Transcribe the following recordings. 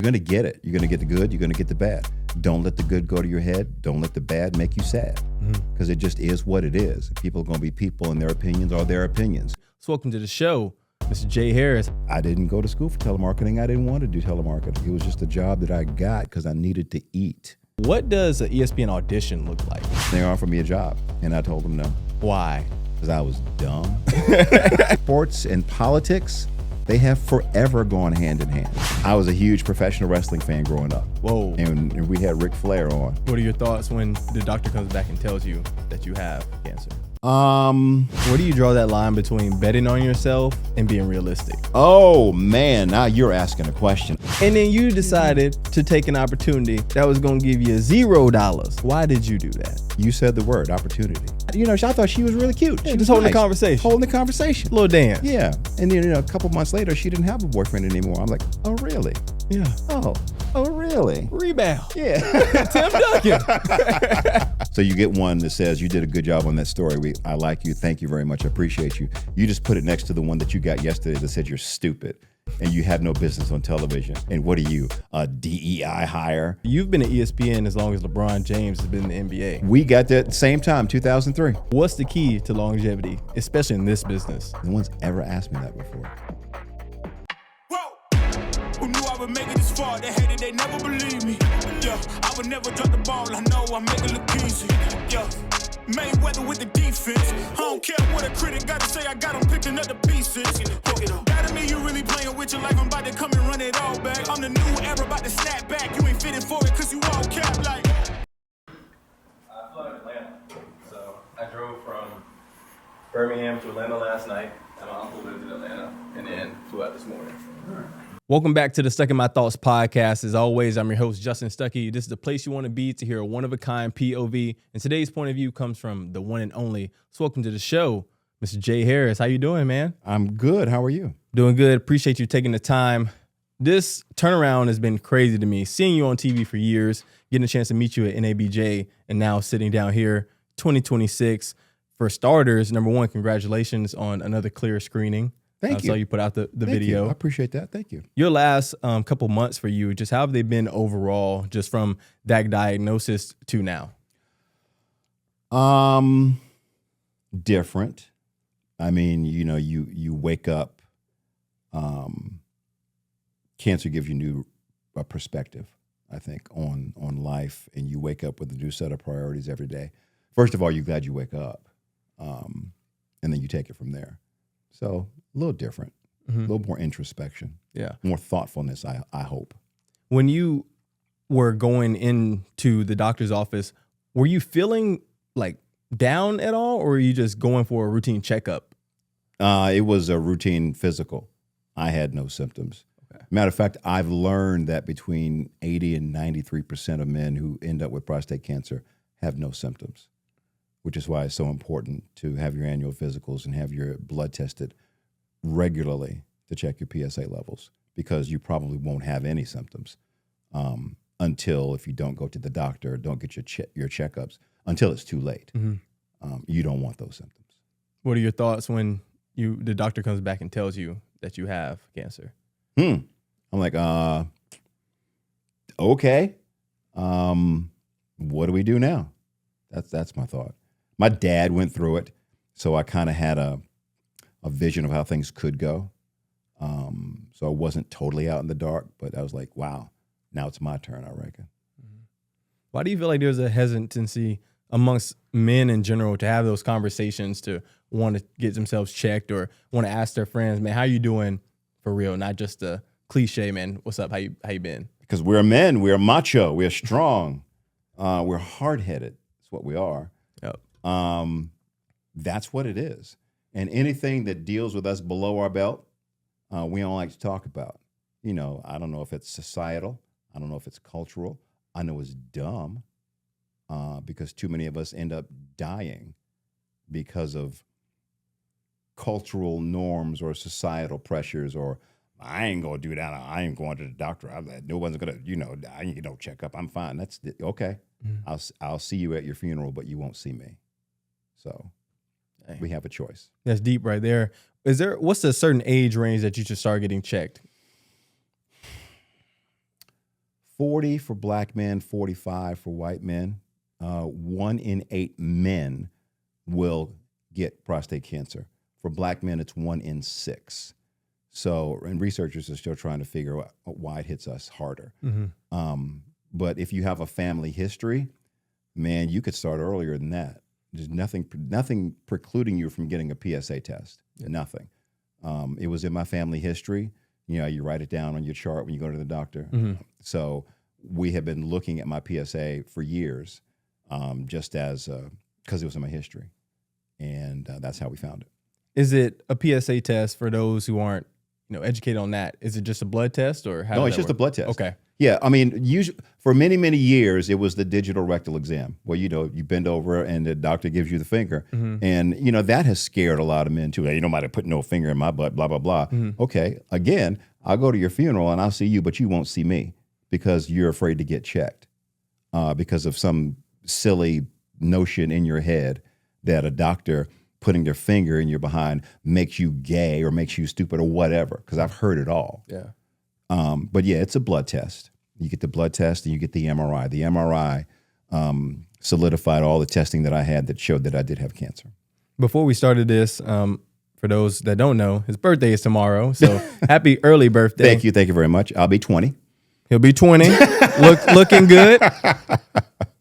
You're going to get it. You're going to get the good. You're going to get the bad. Don't let the good go to your head. Don't let the bad make you sad, because it just is what it is. People are going to be people, and their opinions are their opinions. So welcome to the show, Mr. Jay Harris. I didn't go to school for telemarketing. I didn't want to do telemarketing. It was just a job that I got because I needed to eat. What does an ESPN audition look like? They offered me a job, and I told them no. Why? Because I was dumb. Sports and politics, they have forever gone hand in hand. I was a huge professional wrestling fan growing up. Whoa. And we had Ric Flair on. What are your thoughts when the doctor comes back and tells you that you have cancer? Where do you draw that line between betting on yourself and being realistic? Oh man, now you're asking a question. And then you decided to take an opportunity that was going to give you $0. Why did you do that? You said the word opportunity. You know, I thought she was really cute. She was holding the conversation. Holding the conversation. Little dance. Yeah. And then, a couple months later, she didn't have a boyfriend anymore. I'm like, oh, really? Yeah. Oh, really? Rebound. Yeah. Tim Duncan. So you get one that says, you did a good job on that story. I like you. Thank you very much. I appreciate you. You just put it next to the one that you got yesterday that said you're stupid and you have no business on television. And what are you, a DEI hire? You've been at ESPN as long as LeBron James has been in the NBA. We got that at the same time, 2003. What's the key to longevity, especially in this business? No one's ever asked me that before. Who knew I would make it this far? They hated, they never believed me. Yeah, I would never drop the ball. I know I make it look easy. Yeah, Mayweather with the defense. I don't care what a critic got to say. I got them picking up the pieces. That to me, you really playing with your life. I'm about to come and run it all back. I'm the new era, about to snap back. You ain't fitting for it because you all cap like. I flew out of Atlanta, so I drove from Birmingham to Atlanta last night. And my uncle lived in Atlanta, and then flew out this morning. Welcome back to the Stuck in My Thoughts podcast. As always, I'm your host, Justin Stuckey. This is the place you want to be to hear a one-of-a-kind POV. And today's point of view comes from the one and only. So welcome to the show, Mr. Jay Harris. How you doing, man? I'm good. How are you? Doing good. Appreciate you taking the time. This turnaround has been crazy to me. Seeing you on TV for years, getting a chance to meet you at NABJ, and now sitting down here, 2026. For starters, number one, congratulations on another clear screening. Thank you. I saw you put out the video. You. I appreciate that. Thank you. Your last couple months for you, just how have they been overall, just from that diagnosis to now? Different. I mean, you wake up. Cancer gives you new perspective, I think, on life, and you wake up with a new set of priorities every day. First of all, you're glad you wake up, and then you take it from there. So a little different, a little more introspection, more thoughtfulness, I hope. When you were going into the doctor's office, were you feeling like down at all, or were you just going for a routine checkup? It was a routine physical. I had no symptoms. Okay. Matter of fact, I've learned that between 80 and 93% of men who end up with prostate cancer have no symptoms, which is why it's so important to have your annual physicals and have your blood tested regularly to check your PSA levels, because you probably won't have any symptoms until, if you don't go to the doctor, don't get your checkups, until it's too late. You don't want those symptoms. What are your thoughts when the doctor comes back and tells you that you have cancer? I'm like, okay, what do we do now? That's my thought. My dad went through it, so I kind of had a vision of how things could go. So I wasn't totally out in the dark, but I was like, wow, now it's my turn, I reckon. Why do you feel like there's a hesitancy amongst men in general to have those conversations, to want to get themselves checked or want to ask their friends, man, how you doing for real? Not just a cliche, man, what's up? How you been? Because we're men, we're macho, we're strong, we're hard-headed. That's what we are. Yep. That's what it is. And anything that deals with us below our belt, we don't like to talk about. I don't know if it's societal. I don't know if it's cultural. I know it's dumb, because too many of us end up dying because of cultural norms or societal pressures, or I ain't going to do that. I ain't going to the doctor. No one's going to, I ain't check up. I'm fine. That's okay. I'll see you at your funeral, but you won't see me. So we have a choice. That's deep right there. What's a certain age range that you should start getting checked? 40 for black men, 45 for white men. 1 in 8 men will get prostate cancer. For black men, it's 1 in 6. So, and researchers are still trying to figure out why it hits us harder. But if you have a family history, man, you could start earlier than that. There's nothing precluding you from getting a PSA test. Nothing. It was in my family history. You know, you write it down on your chart when you go to the doctor. So we have been looking at my PSA for years, just as because it was in my history, and that's how we found it. Is it a PSA test for those who aren't, educated on that? Is it just a blood test, or how? No, does it's that just a work? blood test. Okay. Yeah, I mean, usually for many, many years, it was the digital rectal exam where, you bend over and the doctor gives you the finger. And, that has scared a lot of men too. Hey, you don't mind putting no finger in my butt, blah, blah, blah. Okay, again, I'll go to your funeral and I'll see you, but you won't see me because you're afraid to get checked because of some silly notion in your head that a doctor putting their finger in your behind makes you gay or makes you stupid or whatever, because I've heard it all. Yeah. But yeah, it's a blood test. You get the blood test and you get the MRI. The MRI solidified all the testing that I had that showed that I did have cancer. Before we started this, for those that don't know, his birthday is tomorrow. So happy early birthday. Thank you very much. I'll be 20. He'll be 20. looking good.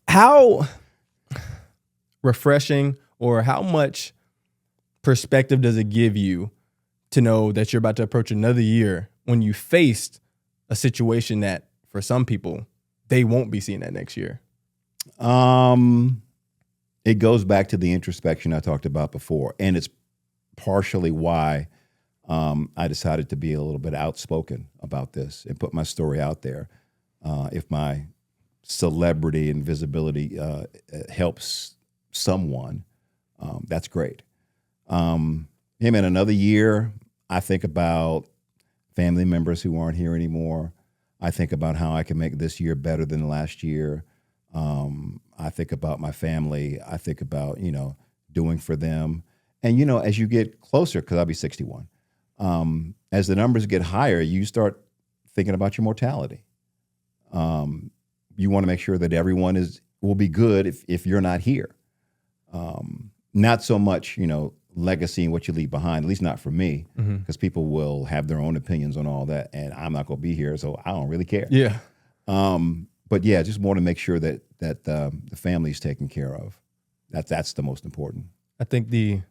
How refreshing, or how much perspective does it give you to know that you're about to approach another year when you faced a situation that for some people, they won't be seeing that next year? It goes back to the introspection I talked about before. And it's partially why I decided to be a little bit outspoken about this and put my story out there. If my celebrity and visibility helps someone, that's great. Hey man, another year, I think about family members who aren't here anymore. I think about how I can make this year better than last year. I think about my family. I think about, doing for them. And, as you get closer, because I'll be 61, as the numbers get higher, you start thinking about your mortality. You want to make sure that everyone will be good if you're not here. Not so much, legacy and what you leave behind, at least not for me, because people will have their own opinions on all that, and I'm not going to be here, so I don't really care. Yeah. But yeah, just more to make sure that the family's taken care of. That's the most important. I think the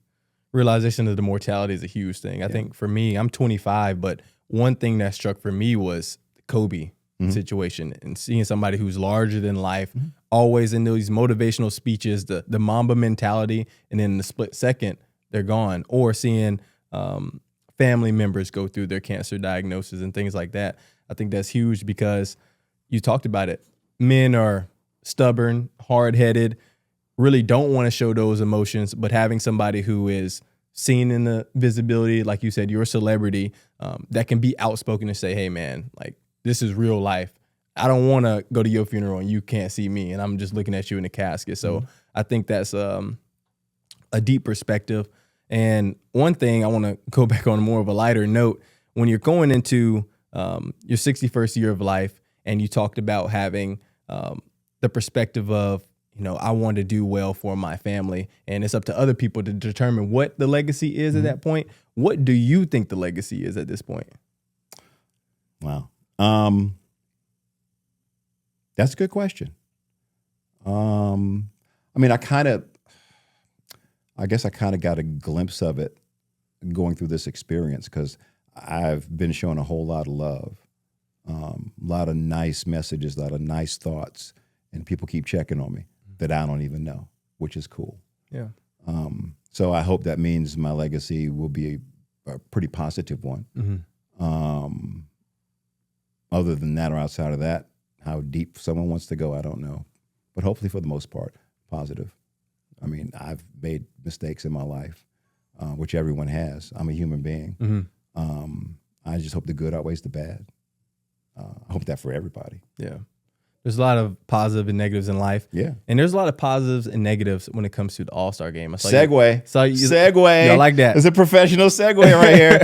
realization of the mortality is a huge thing. I think for me, I'm 25, but one thing that struck for me was the Kobe situation, and seeing somebody who's larger than life, always in those motivational speeches, the Mamba mentality, and then in the split second, they're gone. Or seeing family members go through their cancer diagnosis and things like that. I think that's huge because you talked about it. Men are stubborn, hard-headed, really don't want to show those emotions, but having somebody who is seen in the visibility, like you said, you're a celebrity, that can be outspoken and say, hey, man, like, this is real life. I don't want to go to your funeral and you can't see me, and I'm just looking at you in the casket. So I think that's a deep perspective. And one thing I want to go back on more of a lighter note, when you're going into your 61st year of life, and you talked about having the perspective of, I want to do well for my family, and it's up to other people to determine what the legacy is at that point. What do you think the legacy is at this point? Wow. That's a good question. I guess I kind of got a glimpse of it going through this experience, because I've been shown a whole lot of love, a lot of nice messages, a lot of nice thoughts, and people keep checking on me that I don't even know, which is cool. Yeah. So I hope that means my legacy will be a pretty positive one. Other than that, or outside of that, how deep someone wants to go, I don't know. But hopefully, for the most part, positive. I mean, I've made mistakes in my life, which everyone has. I'm a human being. I just hope the good outweighs the bad. I hope that for everybody. Yeah. There's a lot of positive and negatives in life. Yeah. And there's a lot of positives and negatives when it comes to the All-Star game. Segue. Segue. Yeah, I like that. It's a professional segue right here.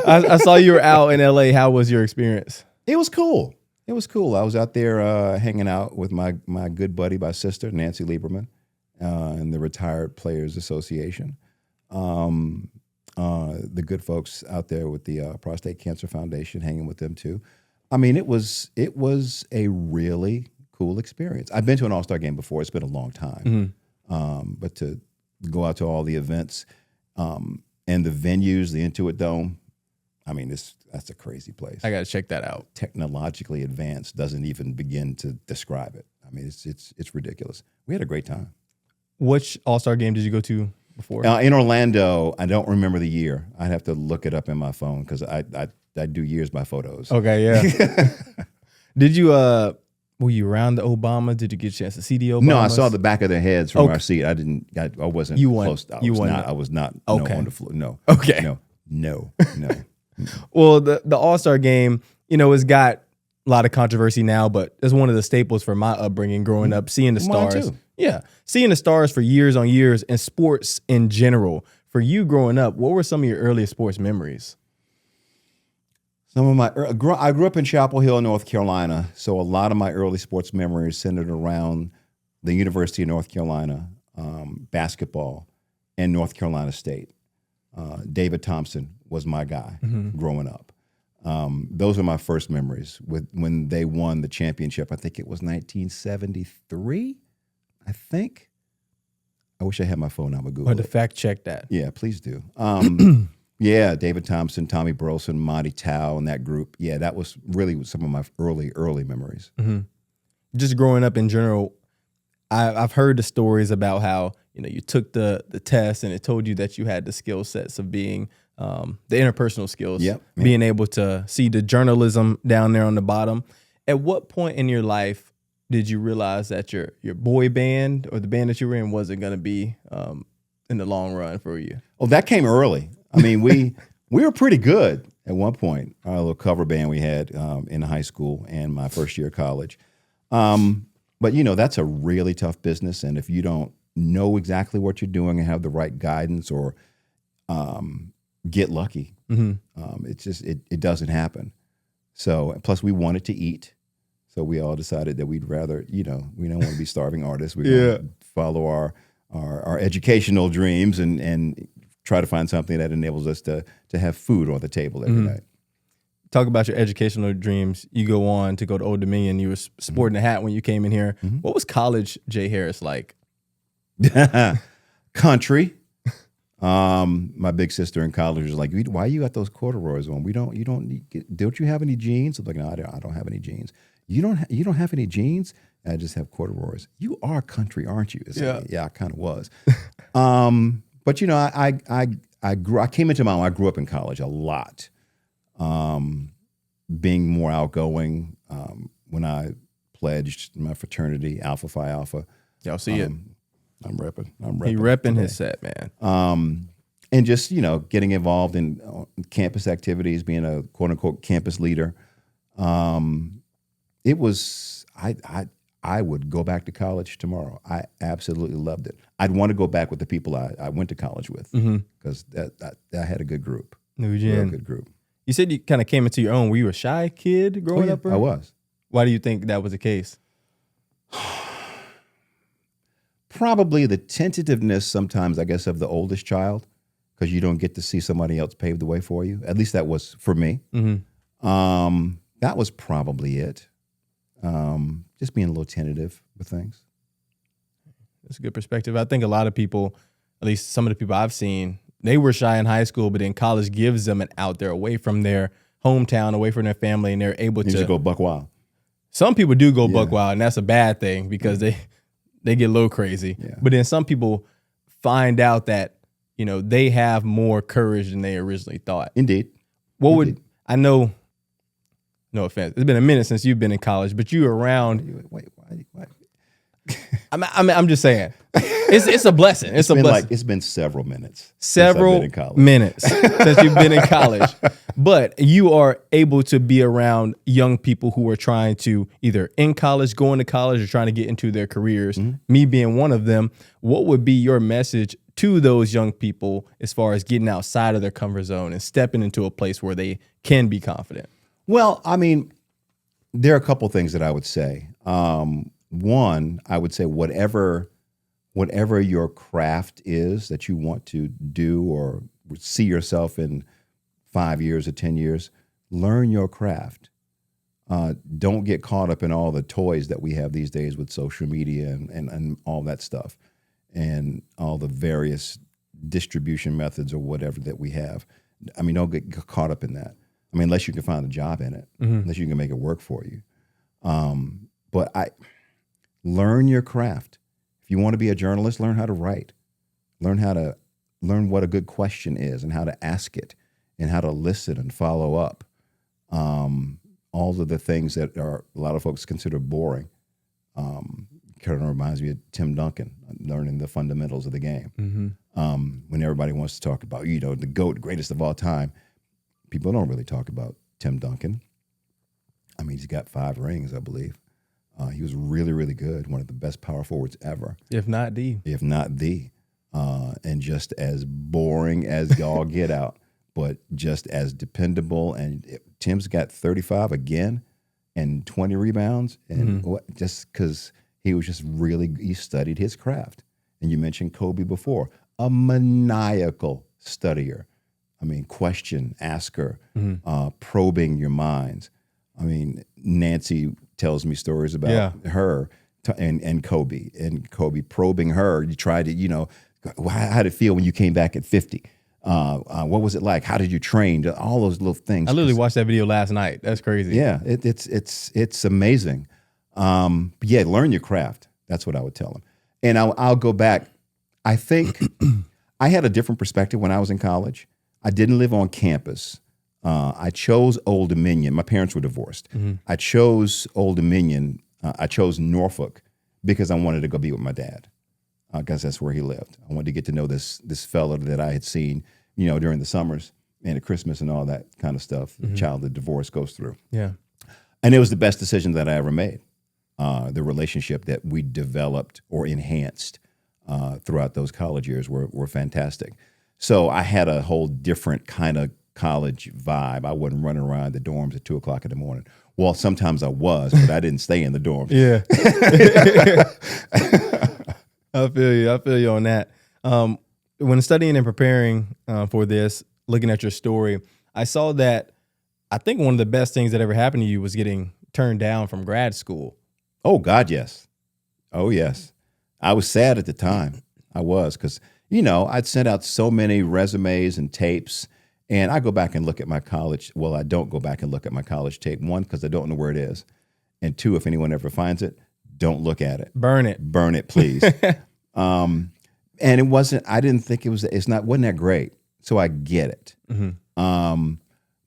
I saw you were out in LA. How was your experience? It was cool. It was cool. I was out there hanging out with my good buddy, my sister, Nancy Lieberman, and the Retired Players Association. The good folks out there with the Prostate Cancer Foundation, hanging with them too. I mean, it was a really cool experience. I've been to an All-Star game before. It's been a long time. But to go out to all the events and the venues, the Intuit Dome, I mean, that's a crazy place. I got to check that out. Technologically advanced doesn't even begin to describe it. I mean, it's ridiculous. We had a great time. Which All-Star game did you go to before? In Orlando, I don't remember the year. I'd have to look it up in my phone because I do years by photos. Okay, yeah. Did you were you around the Obama? Did you get a chance to see the Obama? No, I saw the back of their heads from our seat. I wasn't close. I was not okay. on the floor. No. Okay. No. Well, the All-Star game, it's got a lot of controversy now, but it's one of the staples for my upbringing growing up, seeing the Mine stars. too. Yeah, seeing the stars for years on years and sports in general. For you growing up, what were some of your earliest sports memories? Some of my I grew up in Chapel Hill, North Carolina, so a lot of my early sports memories centered around the University of North Carolina, basketball, and North Carolina State. David Thompson was my guy growing up. Those are my first memories when they won the championship. I think it was 1973. I think. I wish I had my phone. I would Google Or to fact check that. Yeah, please do. Yeah, David Thompson, Tommy Burleson, Monty Tao, and that group. Yeah, that was really some of my early memories. Just growing up in general, I've heard the stories about how you took the test and it told you that you had the skill sets of being the interpersonal skills, being able to see the journalism down there on the bottom. At what point in your life did you realize that your boy band or the band that you were in wasn't going to be in the long run for you? Oh, that came early. I mean, we were pretty good at one point. Our little cover band we had in high school and my first year of college. But that's a really tough business, and if you don't know exactly what you're doing and have the right guidance or get lucky, it's just it doesn't happen. So plus we wanted to eat, so we all decided that we'd rather we don't want to be starving artists. We're going to follow our educational dreams and try to find something that enables us to have food on the table every night. Talk about your educational dreams. You go on to go to Old Dominion. You were sporting a hat when you came in here. What was college Jay Harris like? Country. My big sister in college was like, "Why you got those corduroys on? Don't you have any jeans?" I'm like, "No, I don't have any jeans." You don't have any jeans? I just have corduroys. You are country, aren't you? Yeah, I kind of was. But I came into my own. I grew up in college a lot. Being more outgoing when I pledged my fraternity, Alpha Phi Alpha. Y'all see it. I'm repping. He repping his set, man. And just, getting involved in campus activities, being a quote unquote campus leader. It was, I would go back to college tomorrow. I absolutely loved it. I'd want to go back with the people I went to college with because I had a good group. Real good group. You said you kind of came into your own. Were you a shy kid growing up? I was. Why do you think that was the case? Probably the tentativeness sometimes, I guess, of the oldest child, because you don't get to see somebody else pave the way for you. At least that was for me. That was probably it. Just being a little tentative with things. That's a good perspective. I think a lot of people, at least some of the people I've seen, they were shy in high school, but then college gives them an out there away from their hometown, away from their family, and they're able to go buck wild. Some people do go buck wild, and that's a bad thing because they get a little crazy. Yeah. But then some people find out that, they have more courage than they originally thought. Indeed. I know, no offense, it's been a minute since you've been in college, but you were around. Wait. I'm just saying. It's a blessing. It's a blessing. It's been several minutes. Several minutes since you've been in college. But you are able to be around young people who are trying to either in college, going to college, or trying to get into their careers. Me being one of them, what would be your message to those young people as far as getting outside of their comfort zone and stepping into a place where they can be confident? Well, I mean, there are a couple things that I would say. One, I would say whatever your craft is that you want to do or see yourself in 5 years or 10 years, learn your craft. Don't get caught up in all the toys that we have these days with social media and all that stuff and all the various distribution methods or whatever that we have. I mean, don't get caught up in that. I mean, unless you can find a job in it, unless you can make it work for you. But learn your craft. If you want to be a journalist, learn how to write. Learn what a good question is and how to ask it and how to listen and follow up. All of the things that a lot of folks consider boring. Kind of reminds me of Tim Duncan, learning the fundamentals of the game. When everybody wants to talk about, the GOAT, the greatest of all time, people don't really talk about Tim Duncan. I mean, he's got 5 rings, I believe. He was really, really good, one of the best power forwards ever. If not the. And just as boring as y'all get out, but just as dependable. And Tim's got 35 again and 20 rebounds. And just because he studied his craft. And you mentioned Kobe before, a maniacal studier. I mean, question, asker, probing your minds. I mean, Nancy tells me stories about her and Kobe probing her. You tried to, how did it feel when you came back at 50? What was it like? How did you train? All those little things. I literally watched that video last night. That's crazy. Yeah, it's amazing. Learn your craft. That's what I would tell them. And I'll go back. I think I had a different perspective when I was in college. I didn't live on campus. I chose Old Dominion. My parents were divorced. I chose Old Dominion. I chose Norfolk because I wanted to go be with my dad. Because that's where he lived. I wanted to get to know this fella that I had seen, during the summers and at Christmas and all that kind of stuff. The child that divorce goes through. Yeah, and it was the best decision that I ever made. The relationship that we developed or enhanced throughout those college years were fantastic. So I had a whole different kind of college vibe. I wasn't running around the dorms at 2:00 in the morning. Well, sometimes I was, but I didn't stay in the dorms. Yeah. I feel you on that. When studying and preparing for this, looking at your story, I saw that I think one of the best things that ever happened to you was getting turned down from grad school. Oh, God, yes. Oh, yes. I was sad at the time. I was because, I'd sent out so many resumes and tapes, and I go back and look at my college. Well, I don't go back and look at my college tape. 1, because I don't know where it is. And 2, if anyone ever finds it, don't look at it. Burn it, please. And it wasn't. I didn't think it was. Wasn't that great. So I get it.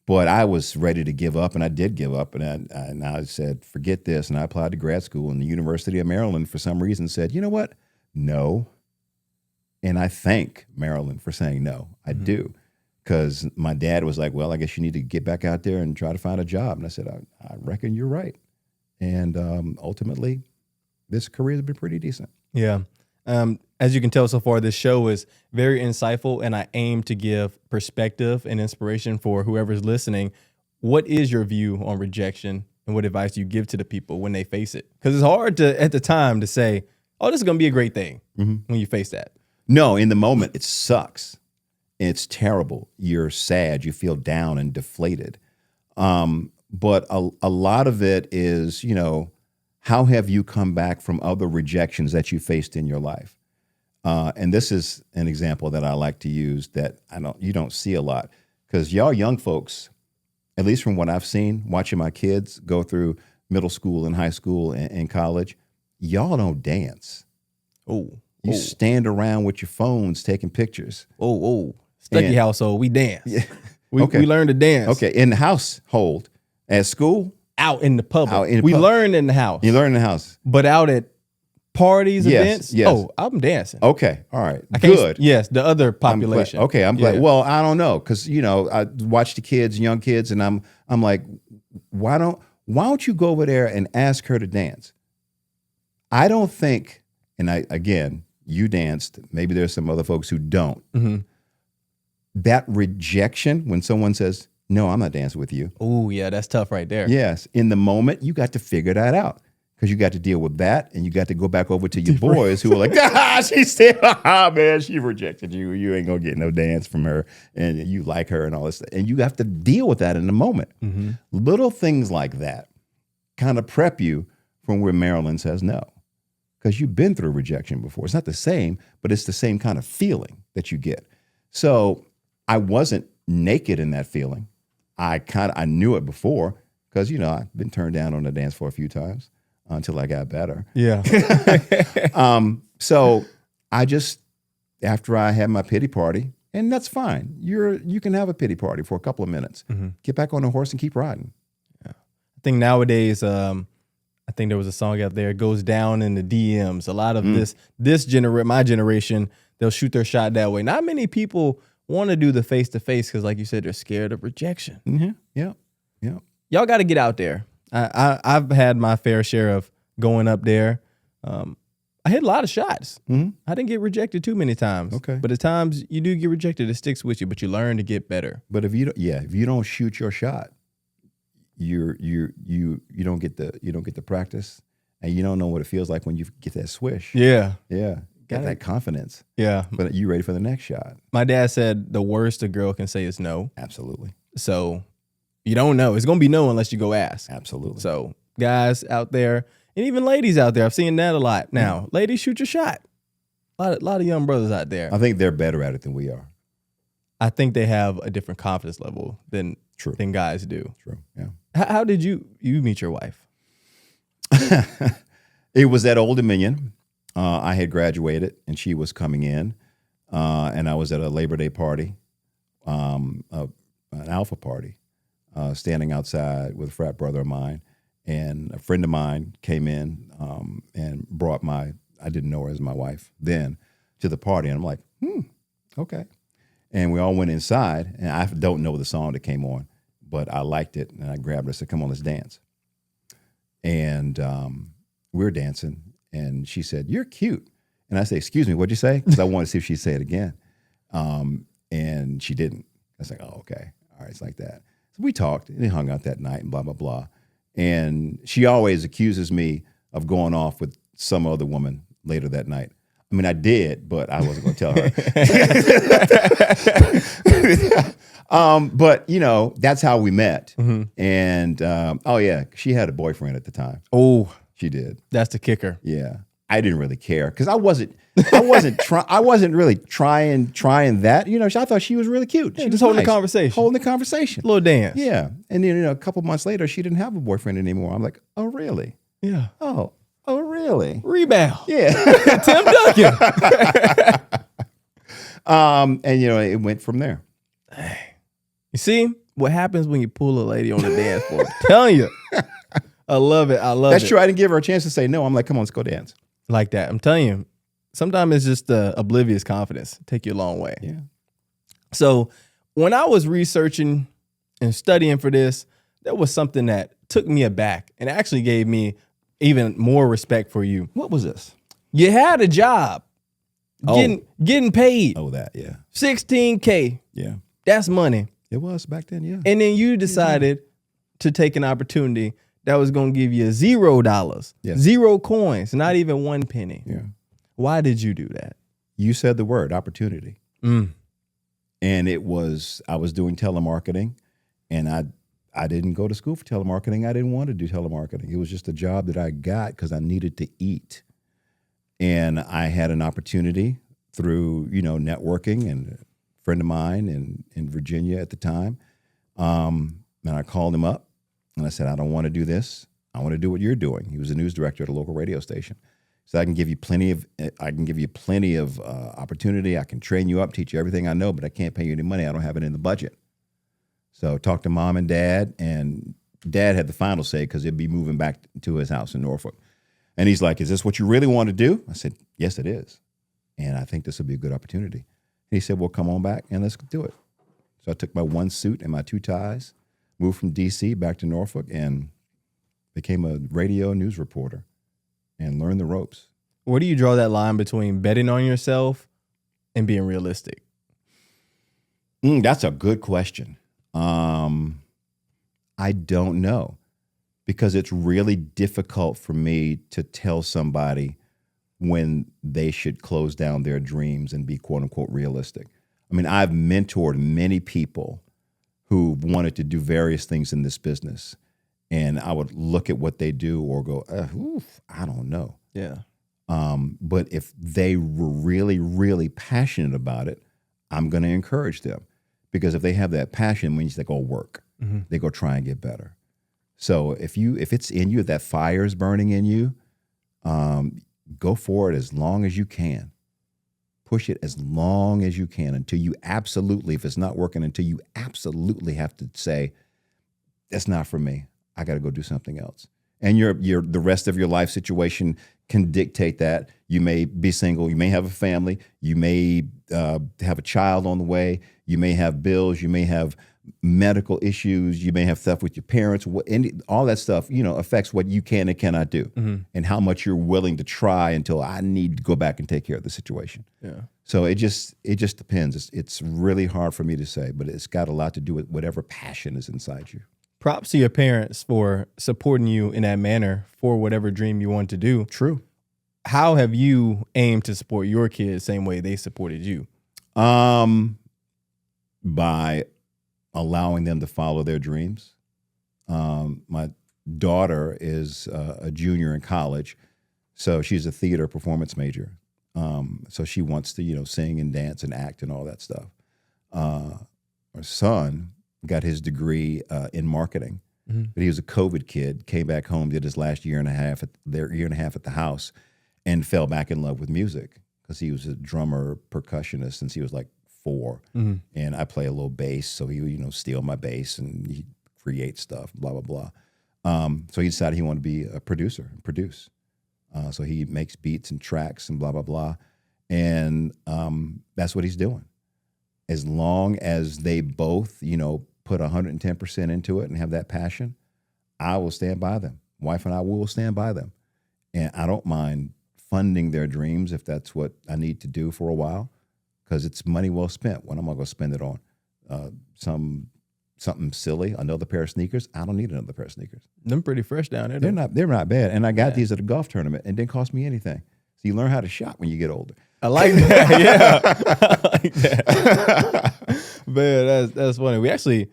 But I was ready to give up, and I did give up. And I said, forget this. And I applied to grad school, and the University of Maryland, for some reason, said, you know what? No. And I thank Maryland for saying no. I do. Because my dad was like, well, I guess you need to get back out there and try to find a job. And I said, I reckon you're right. And ultimately, this career has been pretty decent. Yeah. As you can tell so far, this show is very insightful, and I aim to give perspective and inspiration for whoever's listening. What is your view on rejection, and what advice do you give to the people when they face it? Because it's hard at the time to say, oh, this is going to be a great thing when you face that. No, in the moment, it sucks. It's terrible. You're sad. You feel down and deflated. But a lot of it is, how have you come back from other rejections that you faced in your life? And this is an example that I like to use that you don't see a lot, because y'all young folks, at least from what I've seen, watching my kids go through middle school and high school and college, y'all don't dance. You stand around with your phones taking pictures. Stuckey household, we dance. Yeah. We learn to dance. Okay, in the household, at school, out in the public. We learn in the house. You learn in the house, but out at parties, events. Yes. Oh, I'm dancing. Okay, all right, good. Yes, the other population. I'm glad. Well, I don't know, because I watch the kids, young kids, and I'm like, why don't you go over there and ask her to dance? I don't think, and you danced. Maybe there's some other folks who don't. That rejection when someone says, No, I'm not dancing with you. Oh, yeah, that's tough right there. Yes. In the moment, you got to figure that out because you got to deal with that, and you got to go back over to your boys who are like, she said, man, she rejected you. You ain't going to get no dance from her, and you like her and all this stuff. And you have to deal with that in the moment. Mm-hmm. Little things like that kind of prep you from where Marilyn says no, because you've been through rejection before. It's not the same, but it's the same kind of feeling that you get. So I wasn't naked in that feeling. I knew it before because, I've been turned down on the dance floor a few times until I got better. Yeah. So I just, after I had my pity party, and that's fine. You can have a pity party for a couple of minutes. Mm-hmm. Get back on the horse and keep riding. Yeah. I think nowadays, I think there was a song out there, it goes down in the DMs. A lot of my generation, they'll shoot their shot that way. Not many people want to do the face-to-face because, like you said, they're scared of rejection. Mm-hmm. Yeah. Y'all got to get out there. I've had my fair share of going up there. I hit a lot of shots. Mm-hmm. I didn't get rejected too many times. Okay. But at times you do get rejected, it sticks with you, but you learn to get better. But if you don't shoot your shot, you don't get the practice, and you don't know what it feels like when you get that swish. Yeah. Got that confidence. Yeah. But you ready for the next shot. My dad said the worst a girl can say is no. Absolutely. So you don't know. It's going to be no unless you go ask. Absolutely. So guys out there, and even ladies out there, I've seen that a lot. Now, ladies, shoot your shot. A lot of young brothers out there. I think they're better at it than we are. I think they have a different confidence level than guys do. True, yeah. How did you meet your wife? It was at Old Dominion. I had graduated, and she was coming in, and I was at a Labor Day party, an alpha party, standing outside with a frat brother of mine, and a friend of mine came in and brought I didn't know her as my wife then, to the party, and I'm like, okay. And we all went inside, and I don't know the song that came on, but I liked it, and I grabbed her and said, come on, let's dance. And we were dancing. And she said, you're cute. And I said, excuse me, what'd you say? Because I wanted to see if she'd say it again. And she didn't. I was like, oh, okay. All right, it's like that. So we talked and hung out that night and blah, blah, blah. And she always accuses me of going off with some other woman later that night. I mean, I did, but I wasn't going to tell her. But, that's how we met. Mm-hmm. And, she had a boyfriend at the time. Oh, she did. That's the kicker. Yeah. I didn't really care because I wasn't really trying that. I thought she was really cute. She was holding the conversation. Holding the conversation. Little dance. Yeah. And then, a couple months later, she didn't have a boyfriend anymore. I'm like, oh, really? Yeah. Oh, really? Rebound. Yeah. Tim Duncan. And, it went from there. You see what happens when you pull a lady on the dance floor? I'm telling you. I love it. That's true. I didn't give her a chance to say no. I'm like, come on, let's go dance. Like that. I'm telling you, sometimes it's just oblivious confidence. Take you a long way. Yeah. So when I was researching and studying for this, there was something that took me aback and actually gave me even more respect for you. What was this? You had a job. Getting paid. Oh, that, yeah. $16K. Yeah. That's money. It was back then, yeah. And then you decided to take an opportunity that was going to give you $0, yes. 0 coins, not even 1 penny. Yeah. Why did you do that? You said the word opportunity. And I was doing telemarketing, and I didn't go to school for telemarketing. I didn't want to do telemarketing. It was just a job that I got because I needed to eat. And I had an opportunity through, networking, and a friend of mine in Virginia at the time. And I called him up. And I said, I don't want to do this. I want to do what you're doing. He was a news director at a local radio station. So I can give you plenty of opportunity. I can train you up, teach you everything I know, but I can't pay you any money. I don't have it in the budget. So talk to mom and dad had the final say because he'd be moving back to his house in Norfolk. And he's like, is this what you really want to do? I said, yes, it is. And I think this will be a good opportunity. And he said, well, come on back and let's do it. So I took my 1 suit and my 2 ties, moved from D.C. back to Norfolk, and became a radio news reporter and learned the ropes. Where do you draw that line between betting on yourself and being realistic? That's a good question. I don't know, because it's really difficult for me to tell somebody when they should close down their dreams and be quote unquote realistic. I mean, I've mentored many people who wanted to do various things in this business, and I would look at what they do or go, I don't know. Yeah. But if they were really, really passionate about it, I'm going to encourage them, because if they have that passion, it means they go work. Mm-hmm. They go try and get better. So if it's in you, if that fire is burning in you, go for it as long as you can. Push it as long as you can until you absolutely, if it's not working, until you absolutely have to say, that's not for me. I got to go do something else. And the rest of your life situation can dictate that. You may be single. You may have a family. You may have a child on the way. You may have bills. You may have medical issues. You may have stuff with your parents. All that stuff, affects what you can and cannot do, and how much you're willing to try until I need to go back and take care of the situation. Yeah. So it just depends. It's really hard for me to say, but it's got a lot to do with whatever passion is inside you. Props to your parents for supporting you in that manner for whatever dream you want to do. True. How have you aimed to support your kids same way they supported you? By allowing them to follow their dreams. My daughter is a junior in college, so she's a theater performance major. So she wants to, sing and dance and act and all that stuff. Our son got his degree in marketing, but he was a COVID kid, came back home, did his last year and a half at the house, and fell back in love with music, because he was a drummer, percussionist since he was like 4. And I play a little bass, so he would, steal my bass and he'd create stuff, blah, blah, blah. So he decided he wanted to be a producer and produce. So he makes beats and tracks and blah, blah, blah. And that's what he's doing. As long as they both, put 110% into it and have that passion, I will stand by them. Wife and I will stand by them. And I don't mind funding their dreams if that's what I need to do for a while, because it's money well spent. When am I going to spend it on? Something silly, another pair of sneakers? I don't need another pair of sneakers. Them pretty fresh down there. They're not bad. And I got these at a golf tournament, and it didn't cost me anything. So you learn how to shop when you get older. I like that. Yeah. I like that. Man, that's funny.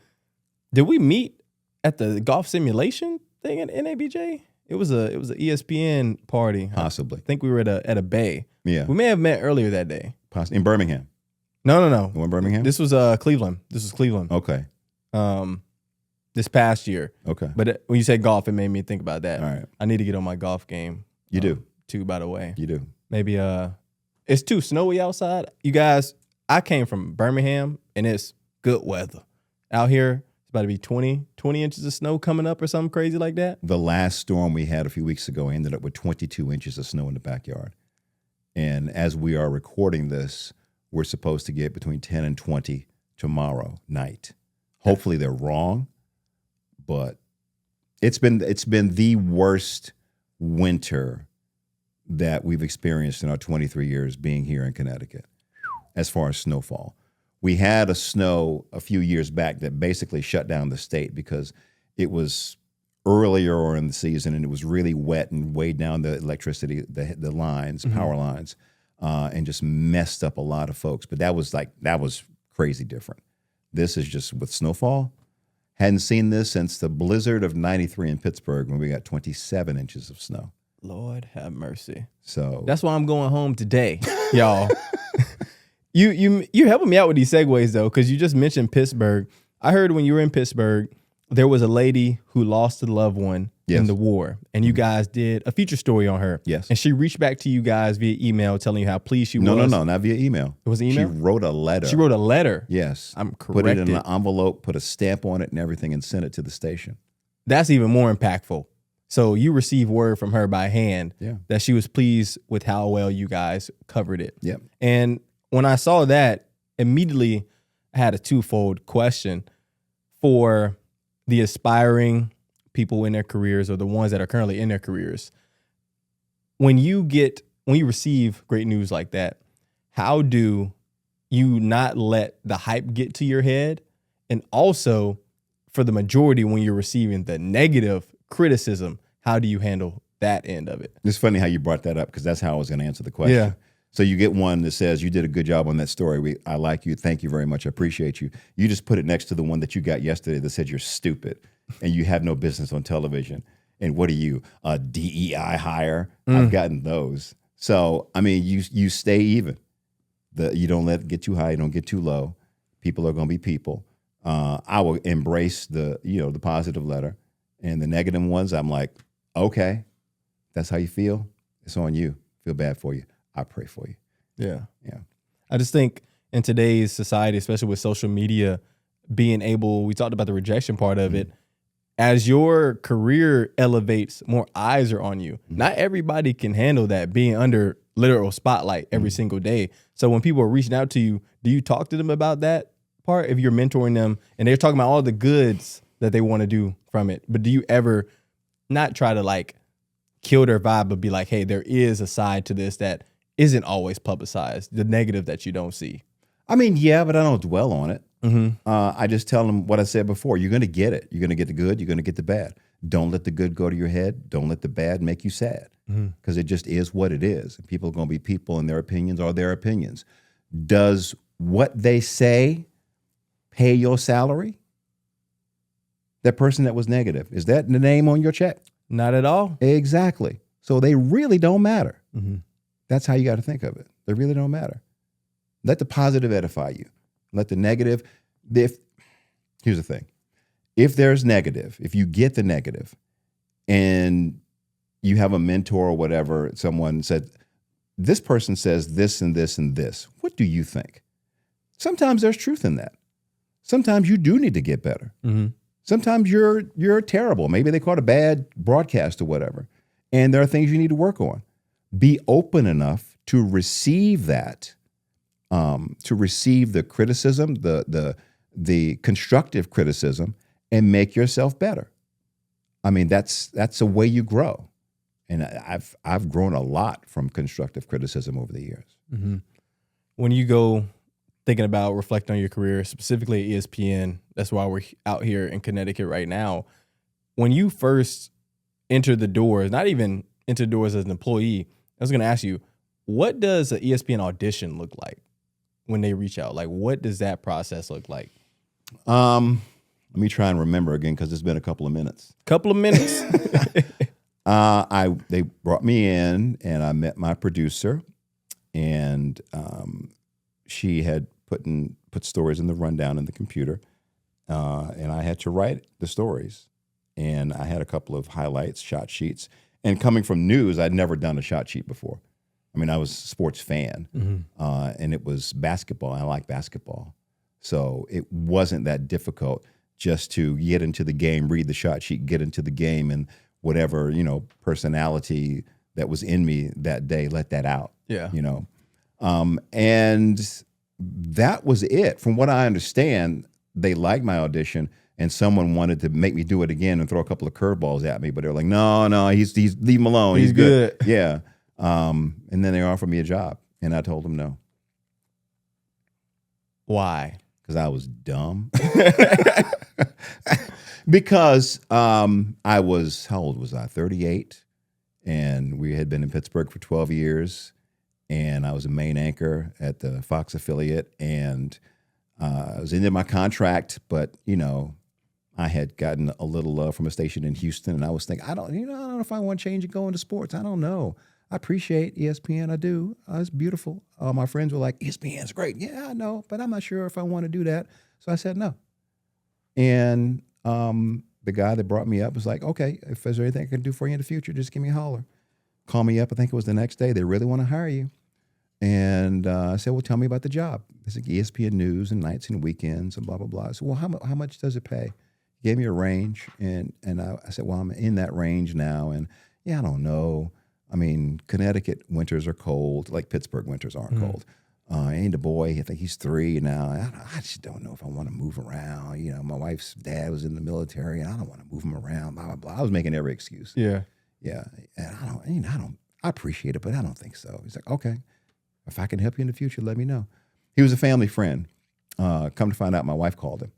Did we meet at the golf simulation thing at NABJ? It was a ESPN party. Possibly. I think we were at a bay. Yeah. We may have met earlier that day. Possibly. In Birmingham. No. You in Birmingham? This was Cleveland. Okay. This past year. Okay. But when you say golf, it made me think about that. All right. I need to get on my golf game. You do. Too, by the way. You do. Maybe it's too snowy outside. You guys, I came from Birmingham, and it's good weather. Out here, it's about to be 20 inches of snow coming up or something crazy like that. The last storm we had a few weeks ago ended up with 22 inches of snow in the backyard. And as we are recording this, we're supposed to get between 10 and 20 tomorrow night. Hopefully they're wrong, but it's been the worst winter that we've experienced in our 23 years being here in Connecticut as far as snowfall. We had a snow a few years back that basically shut down the state because it was earlier in the season and it was really wet and weighed down the electricity, the lines, power lines, and just messed up a lot of folks. But that was crazy different. This is just with snowfall. Hadn't seen this since the blizzard of '93 in Pittsburgh when we got 27 inches of snow. Lord have mercy. So that's why I'm going home today, y'all. You're helping me out with these segues though, because you just mentioned Pittsburgh. I heard when you were in Pittsburgh, there was a lady who lost a loved one in the war, and you guys did a feature story on her. Yes. And she reached back to you guys via email telling you how pleased she was. No, not via email. It was email? She wrote a letter. She wrote a letter. Yes. I'm corrected. Put it in an envelope, put a stamp on it and everything, and sent it to the station. That's even more impactful. So you received word from her by hand that she was pleased with how well you guys covered it. Yep. And when I saw that, immediately I had a twofold question for the aspiring people in their careers or the ones that are currently in their careers. When you receive great news like that, how do you not let the hype get to your head And also, for the majority, when you're receiving the negative criticism, how do you handle that end of it? It's funny how you brought that up because that's how I was going to answer the question. Yeah. So you get one that says, you did a good job on that story. I like you. Thank you very much. I appreciate you. You just put it next to the one that you got yesterday that said you're stupid and you have no business on television. And what are you, a DEI hire? I've gotten those. So, I mean, you stay even. You don't let it get too high. You don't get too low. People are going to be people. I will embrace the positive letter. And the negative ones, I'm like, okay, that's how you feel. It's on you. Feel bad for you. I pray for you. Yeah. Yeah. I just think in today's society, especially with social media, being able, we talked about the rejection part of it, as your career elevates, more eyes are on you. Not everybody can handle that, being under literal spotlight every single day. So when people are reaching out to you, do you talk to them about that part? If you're mentoring them and they're talking about all the goods that they want to do from it, but do you ever not try to like kill their vibe, but be like, hey, there is a side to this that isn't always publicized, the negative that you don't see? I mean, yeah, but I don't dwell on it. I just tell them what I said before. You're going to get it. You're going to get the good. You're going to get the bad. Don't let the good go to your head. Don't let the bad make you sad, because it just is what it is. People are going to be people, and their opinions are their opinions. Does what they say pay your salary? That person that was negative, is that the name on your check? Not at all. Exactly. So they really don't matter. That's how you got to think of it. They really don't matter. Let the positive edify you. Let the negative, here's the thing. If there's negative, if you get the negative and you have a mentor or whatever, someone said, this person says this and this and this, what do you think? Sometimes there's truth in that. Sometimes you do need to get better. Sometimes you're terrible. Maybe they caught a bad broadcast or whatever, and there are things you need to work on. Be open enough to receive that, to receive the criticism, the constructive criticism, and make yourself better. I mean, that's a way you grow, and I've grown a lot from constructive criticism over the years. When you go thinking about reflecting on your career, specifically at ESPN, that's why we're out here in Connecticut right now. When you first entered the doors, not even entered the doors as an employee, I was going to ask you, what does an ESPN audition look like when they reach out? Like, what does that process look like? Let me try and remember again, because it's been a couple of minutes. They brought me in, and I met my producer, and she had put stories in the rundown in the computer, and I had to write the stories. And I had a couple of highlights, shot sheets. And coming from news, I'd never done a shot sheet before. I mean, I was a sports fan, and it was basketball. I like basketball. So it wasn't that difficult just to get into the game, read the shot sheet, get into the game, and whatever, personality that was in me that day, let that out. Yeah. And that was it. From what I understand, they liked my audition, and someone wanted to make me do it again and throw a couple of curveballs at me, but they were like, no, he's leave him alone. He's good. Yeah. And then they offered me a job, and I told them no. Why? Because I was dumb. Because I was, how old was I? 38. And we had been in Pittsburgh for 12 years. And I was a main anchor at the Fox affiliate. And I was into my contract, but, I had gotten a little love from a station in Houston. And I was thinking, I don't know if I want to change and go into sports. I don't know. I appreciate ESPN. I do. It's beautiful. My friends were like, ESPN's great. Yeah, I know, but I'm not sure if I want to do that. So I said no. And the guy that brought me up was like, okay, if there's anything I can do for you in the future, just give me a holler. Call me up. I think it was the next day. They really want to hire you. And I said, well, tell me about the job. It's like ESPN News and nights and weekends and blah, blah, blah. I said, well, how much does it pay? He gave me a range. And I said, well, I'm in that range now. And yeah, I don't know. I mean, Connecticut winters are cold, like Pittsburgh winters aren't cold. And the boy, I think he's 3 now. I just don't know if I want to move around. My wife's dad was in the military, and I don't want to move him around, blah, blah, blah. I was making every excuse. Yeah. Yeah. And I appreciate it, but I don't think so. He's like, okay, if I can help you in the future, let me know. He was a family friend. Come to find out, my wife called him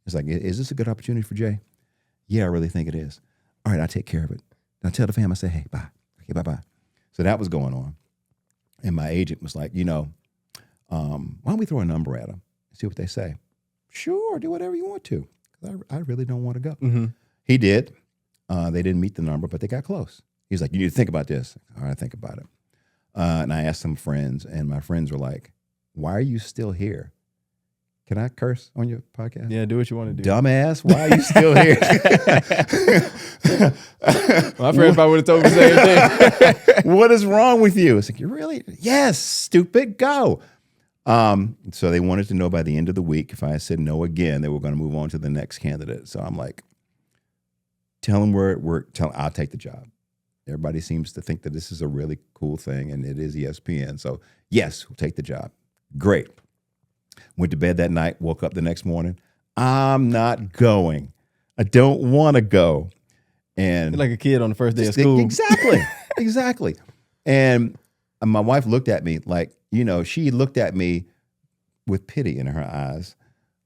It's like, is this a good opportunity for Jay? Yeah, I really think it is. All right, I'll take care of it. And I tell the fam, I say, hey, bye. Okay, bye-bye. So that was going on. And my agent was like, why don't we throw a number at them and see what they say? Sure, do whatever you want to. I really don't want to go. Mm-hmm. He did. They didn't meet the number, but they got close. He's like, you need to think about this. All right, think about it. And I asked some friends, and my friends were like, why are you still here? Can I curse on your podcast? Yeah, do what you want to do. Dumbass, why are you still here? My friends probably would have told me the same thing. What is wrong with you? It's like, you really? Yes, stupid, go. So they wanted to know by the end of the week, if I said no again, they were going to move on to the next candidate. So I'm like, tell them I'll take the job. Everybody seems to think that this is a really cool thing, and it is ESPN. So yes, we'll take the job. Great. Went to bed that night, woke up the next morning. I'm not going. I don't want to go. And You're like a kid on the first day of school. Exactly. And my wife looked at me like, she looked at me with pity in her eyes.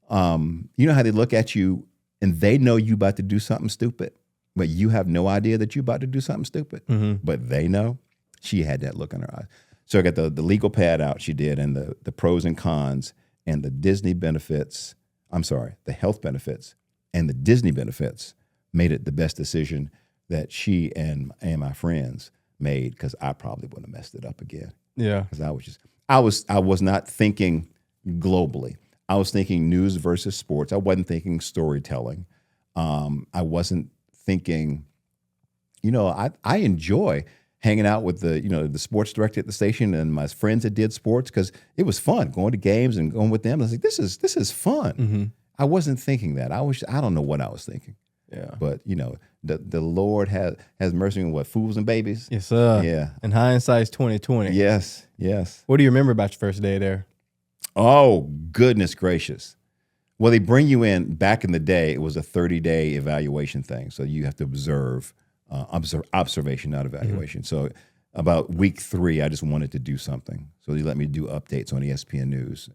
You know how they look at you and they know you about to do something stupid, but you have no idea that you're about to do something stupid, but they know? She had that look in her eyes. So I got the legal pad out, she did, and the pros and cons and the Disney benefits, the health benefits and the Disney benefits made it the best decision that she and my friends made, because I probably would have messed it up again. Yeah. Because I was not thinking globally. I was thinking news versus sports. I wasn't thinking storytelling. I wasn't thinking, I enjoy hanging out with the sports director at the station and my friends that did sports, because it was fun going to games and going with them. I was like, this is fun. Mm-hmm. I wasn't thinking that. I don't know what I was thinking. Yeah. But the Lord has mercy on fools and babies. Yes, sir. Yeah. And hindsight's 2020. Yes. What do you remember about your first day there? Oh, goodness gracious. Well, they bring you in. Back in the day, it was a 30-day evaluation thing. So you have to observe observation, not evaluation. So about week 3, I just wanted to do something. So they let me do updates on ESPN News.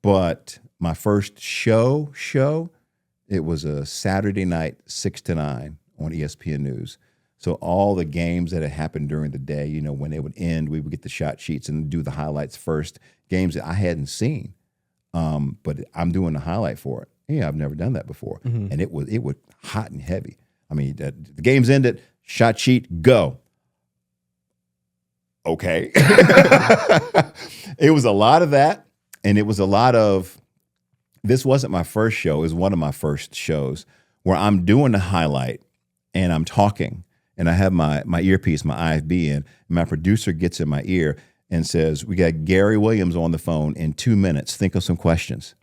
But my first show, it was a Saturday night, 6 to 9 on ESPN News. So all the games that had happened during the day, when they would end, we would get the shot sheets and do the highlights first. Games that I hadn't seen, but I'm doing the highlight for it. Yeah, I've never done that before. Mm-hmm. And it was hot and heavy. I mean, the game's ended, shot sheet, go. Okay. It was a lot of that, and it was a lot of, this wasn't my first show. It was one of my first shows where I'm doing the highlight and I'm talking, and I have my earpiece, my IFB in, and my producer gets in my ear and says, we got Gary Williams on the phone in 2 minutes. Think of some questions.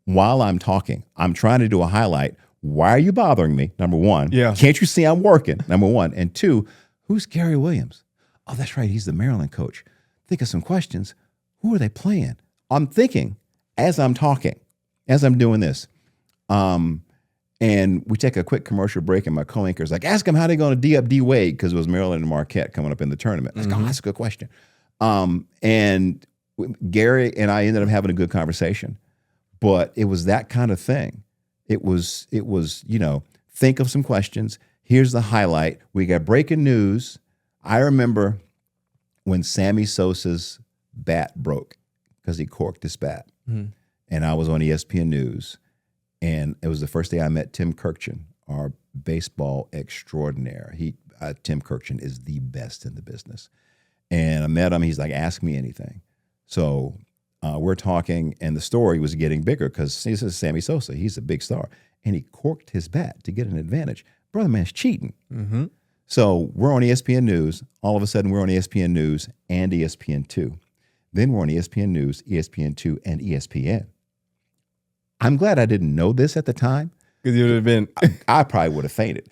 While I'm talking, I'm trying to do a highlight. Why are you bothering me? Number one. Yeah. Can't you see I'm working? Number one. And 2, who's Gary Williams? Oh, that's right. He's the Maryland coach. Think of some questions. Who are they playing? I'm thinking as I'm talking, as I'm doing this. And we take a quick commercial break, and my co-anchor's like, ask him how they're going to D up D Wade, because it was Maryland and Marquette coming up in the tournament. I was like, oh, that's a good question. And Gary and I ended up having a good conversation, but it was that kind of thing. It was, think of some questions. Here's the highlight. We got breaking news. I remember when Sammy Sosa's bat broke because he corked his bat. Mm-hmm. And I was on ESPN News, and it was the first day I met Tim Kirkchin, our baseball extraordinaire. Tim Kirkchin is the best in the business. And I met him. He's like, ask me anything. So we're talking, and the story was getting bigger because this is Sammy Sosa. He's a big star. And he corked his bat to get an advantage. Brother man's cheating. Mm-hmm. So we're on ESPN News. All of a sudden, we're on ESPN News and ESPN2. Then we're on ESPN News, ESPN2, and ESPN. I'm glad I didn't know this at the time. Because you would have been... I probably would have fainted.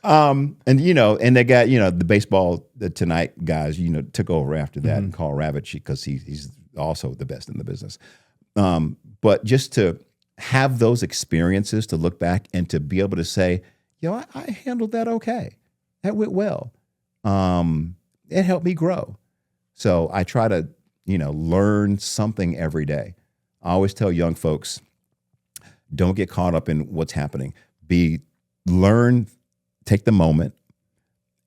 And they got, the baseball Tonight guys, took over after that, and called Ravitch because he's also the best in the business. But just to have those experiences, to look back and to be able to say, I handled that okay. That went well. It helped me grow. So I try to, learn something every day. I always tell young folks, don't get caught up in what's happening. Learn, take the moment,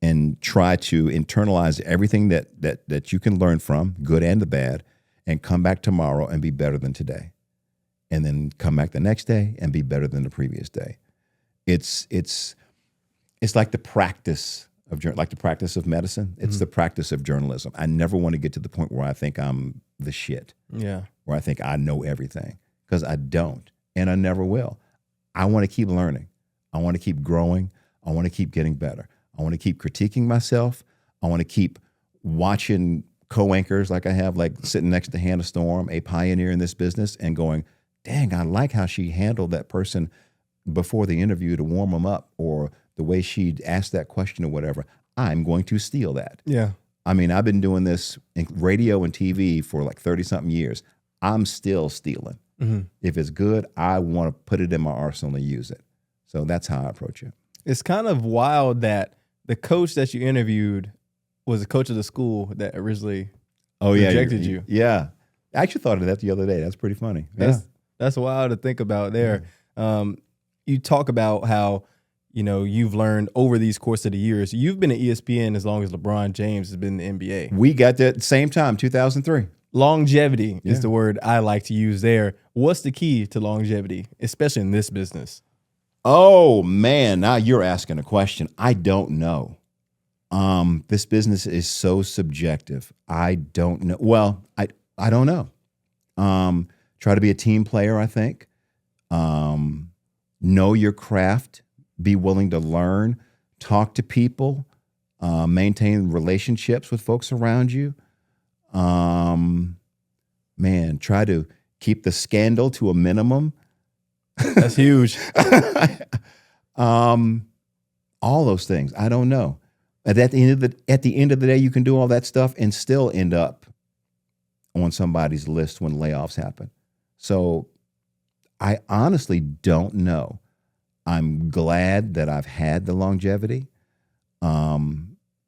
and try to internalize everything that you can learn from, good and the bad, and come back tomorrow and be better than today. And then come back the next day and be better than the previous day. It's like the practice of medicine. It's the practice of journalism. I never want to get to the point where I think I'm the shit. Yeah. Where I think I know everything, because I don't, and I never will. I want to keep learning. I want to keep growing. I want to keep getting better. I want to keep critiquing myself. I want to keep watching co-anchors like I have, like sitting next to Hannah Storm, a pioneer in this business, and going, dang, I like how she handled that person before the interview to warm them up, or the way she asked that question or whatever. I'm going to steal that. Yeah. I mean, I've been doing this in radio and TV for like 30-something years. I'm still stealing. If it's good, I want to put it in my arsenal and use it. So that's how I approach it. It's kind of wild that the coach that you interviewed was the coach of the school that originally rejected you. Yeah. I actually thought of that the other day. That's pretty funny. That's wild to think about there. You talk about how, you've learned over these course of the years. You've been at ESPN as long as LeBron James has been in the NBA. We got that at the same time, 2003. Longevity is the word I like to use there. What's the key to longevity, especially in this business? Oh, man. Now you're asking a question. I don't know. This business is so subjective. I don't know. Well, I don't know. Try to be a team player, I think. Know your craft. Be willing to learn. Talk to people. Maintain relationships with folks around you. Try to keep the scandal to a minimum. That's huge. All those things. I don't know. At the end of the day, you can do all that stuff and still end up on somebody's list when layoffs happen. So I honestly don't know. I'm glad that I've had the longevity.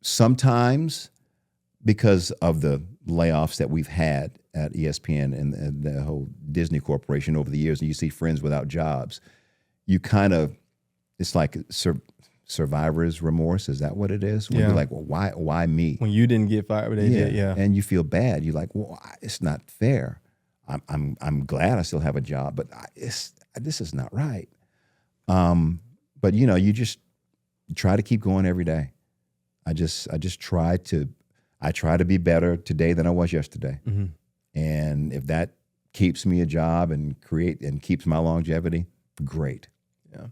Sometimes because of the layoffs that we've had at ESPN and the whole Disney Corporation over the years, and you see friends without jobs, you kind of, it's like survivor's remorse. Is that what it is? When you're like, well, why me? When you didn't get fired, but they did, and you feel bad. You're like, well, it's not fair. I'm glad I still have a job, but this is not right. But you just try to keep going every day. I try to be better today than I was yesterday. And if that keeps me a job and keeps my longevity, great. Yeah.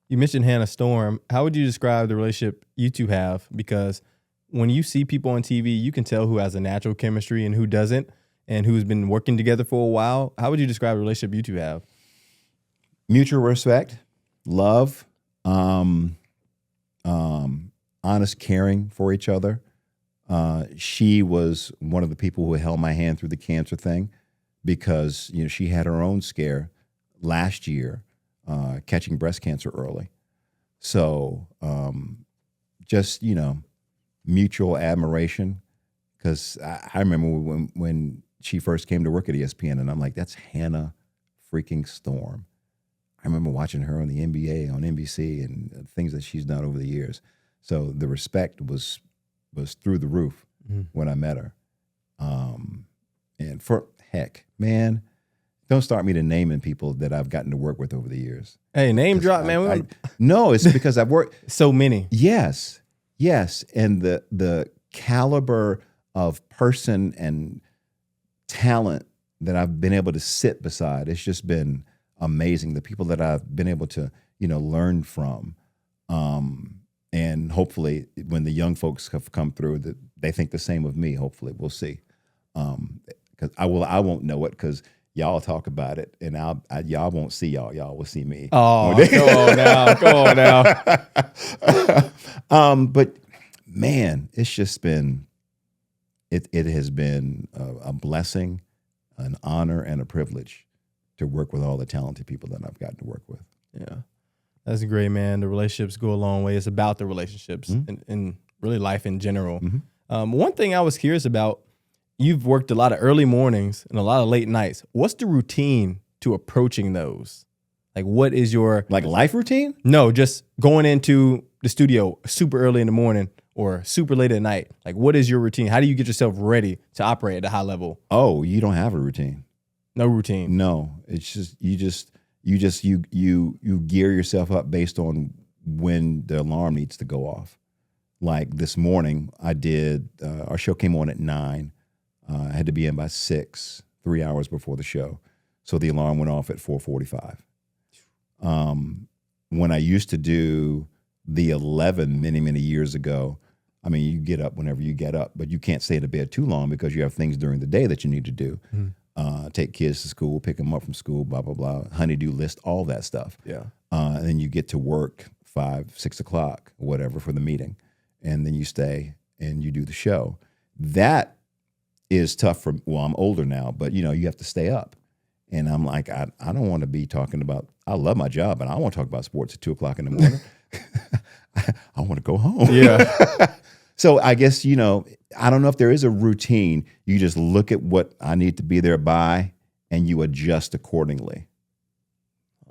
You mentioned Hannah Storm. How would you describe the relationship you two have? Because when you see people on TV, you can tell who has a natural chemistry and who doesn't, and who's been working together for a while. How would you describe the relationship you two have? Mutual respect, love, honest caring for each other. She was one of the people who held my hand through the cancer thing, because she had her own scare last year, catching breast cancer early. So just mutual admiration, because I remember when she first came to work at ESPN, and I'm like, that's Hannah freaking Storm. I remember watching her on the NBA, on NBC, and things that she's done over the years. So the respect was through the roof when I met her. And for heck, man, don't start me to naming people that I've gotten to work with over the years. Hey, name drop, man. No, it's because I've worked so many. Yes, and the caliber of person and talent that I've been able to sit beside, it's just been amazing. The people that I've been able to learn from. And hopefully when the young folks have come through, that they think the same of me. Hopefully, we'll see. Because I won't know it, because y'all talk about it, and y'all won't see y'all. Y'all will see me. Oh, come on now. But man, it's just been, it has been a blessing, an honor, and a privilege to work with all the talented people that I've gotten to work with. Yeah. That's great, man. The relationships go a long way. It's about the relationships and really life in general. One thing I was curious about you've worked a lot of early mornings and a lot of late nights. What's the routine to approaching those? Like, what is your Like life routine? No, just going into the studio super early in the morning or super late at night. Like, what is your routine? How do you get yourself ready to operate at a high level? Oh, you don't have a routine. No routine. No, it's just you gear yourself up based on when the alarm needs to go off. Like this morning, I did. Our show came on at 9. I had to be in by 6, 3 hours before the show, so the alarm went off at 4:45. When I used to do the 11 many years ago, I mean, you get up whenever you get up, but you can't stay in bed too long because you have things during the day that you need to do. Take kids to school, pick them up from school, blah, blah, blah, honey-do list, all that stuff. Yeah. And then you get to work 5, 6 o'clock, whatever, for the meeting. And then you stay and you do the show. That is tough for, well, I'm older now, but, you have to stay up. And I'm like, I don't want to be talking about, I love my job, but I don't want to talk about sports at 2 o'clock in the morning. I want to go home. Yeah. So I guess, I don't know if there is a routine. You just look at what I need to be there by and you adjust accordingly.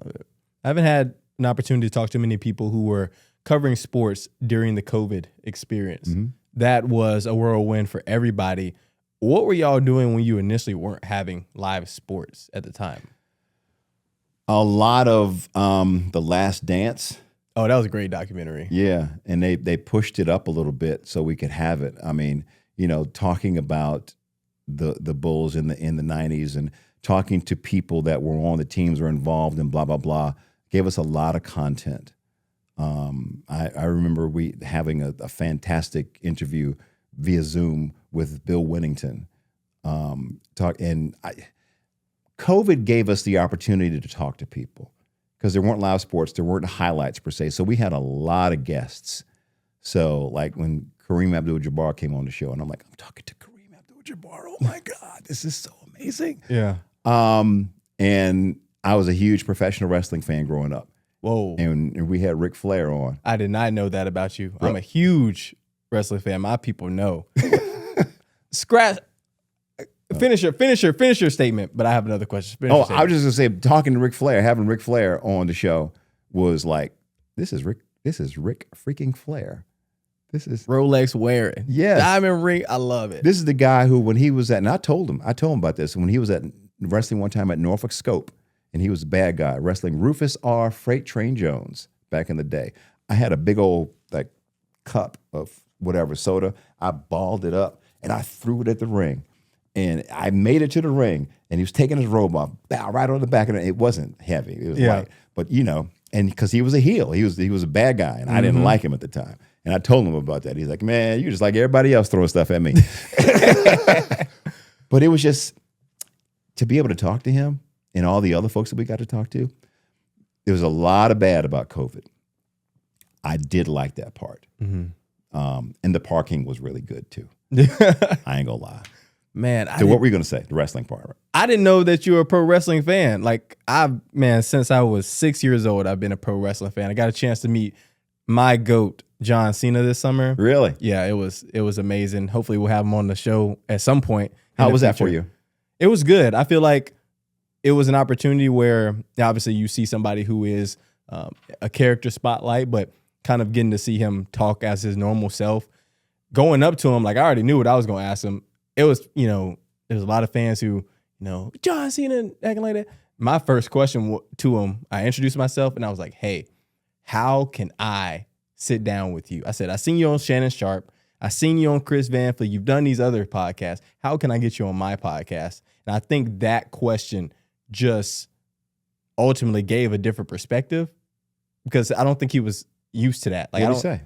I haven't had an opportunity to talk to many people who were covering sports during the COVID experience. Mm-hmm. That was a whirlwind for everybody. What were y'all doing when you initially weren't having live sports at the time? A lot of The Last Dance. Oh, that was a great documentary. Yeah, and they pushed it up a little bit so we could have it. I mean, talking about the Bulls in the 90s and talking to people that were on the teams or involved in blah, blah, blah, gave us a lot of content. I remember we having a fantastic interview via Zoom with Bill Winnington. COVID gave us the opportunity to talk to people because there weren't live sports, there weren't highlights per se. So we had a lot of guests. So like when Kareem Abdul-Jabbar came on the show, and I'm like, I'm talking to Kareem Abdul-Jabbar. Oh my God, this is so amazing. Yeah. And I was a huge professional wrestling fan growing up. Whoa. And we had Ric Flair on. I did not know that about you. I'm a huge wrestling fan. My people know. Scratch. Finish your statement, but I have another question. I was just gonna say, talking to Ric Flair, having Ric Flair on the show was like, this is Ric freaking Flair. This is Rolex wearing. Yes. Diamond ring. I love it. This is the guy who, when he was at, and I told him about this, when he was at wrestling one time at Norfolk Scope, and he was a bad guy, wrestling Rufus R. Freight Train Jones back in the day. I had a big old cup of whatever soda. I balled it up and I threw it at the ring. And I made it to the ring, and he was taking his robe off, bow right on the back of it. It wasn't heavy, it was light, but and because he was a heel, he was a bad guy, and I didn't like him at the time. And I told him about that. He's like, "Man, you just like everybody else throwing stuff at me." But it was just to be able to talk to him and all the other folks that we got to talk to. There was a lot of bad about COVID. I did like that part, and the parking was really good too. I ain't gonna lie. Man, So what were you going to say? The wrestling part, right? I didn't know that you were a pro wrestling fan. Since I was 6 years old, I've been a pro wrestling fan. I got a chance to meet my GOAT, John Cena, this summer. Really? Yeah, it was amazing. Hopefully we'll have him on the show at some point. How was that for you? It was good. I feel like it was an opportunity where obviously you see somebody who is a character spotlight, but kind of getting to see him talk as his normal self. Going up to him, I already knew what I was going to ask him. It was, there's a lot of fans who, John Cena acting like that. My first question to him, I introduced myself and I was like, hey, how can I sit down with you? I said, I seen you on Shannon Sharp. I seen you on Chris Van Fleet. You've done these other podcasts. How can I get you on my podcast? And I think that question just ultimately gave a different perspective because I don't think he was used to that. What did he say?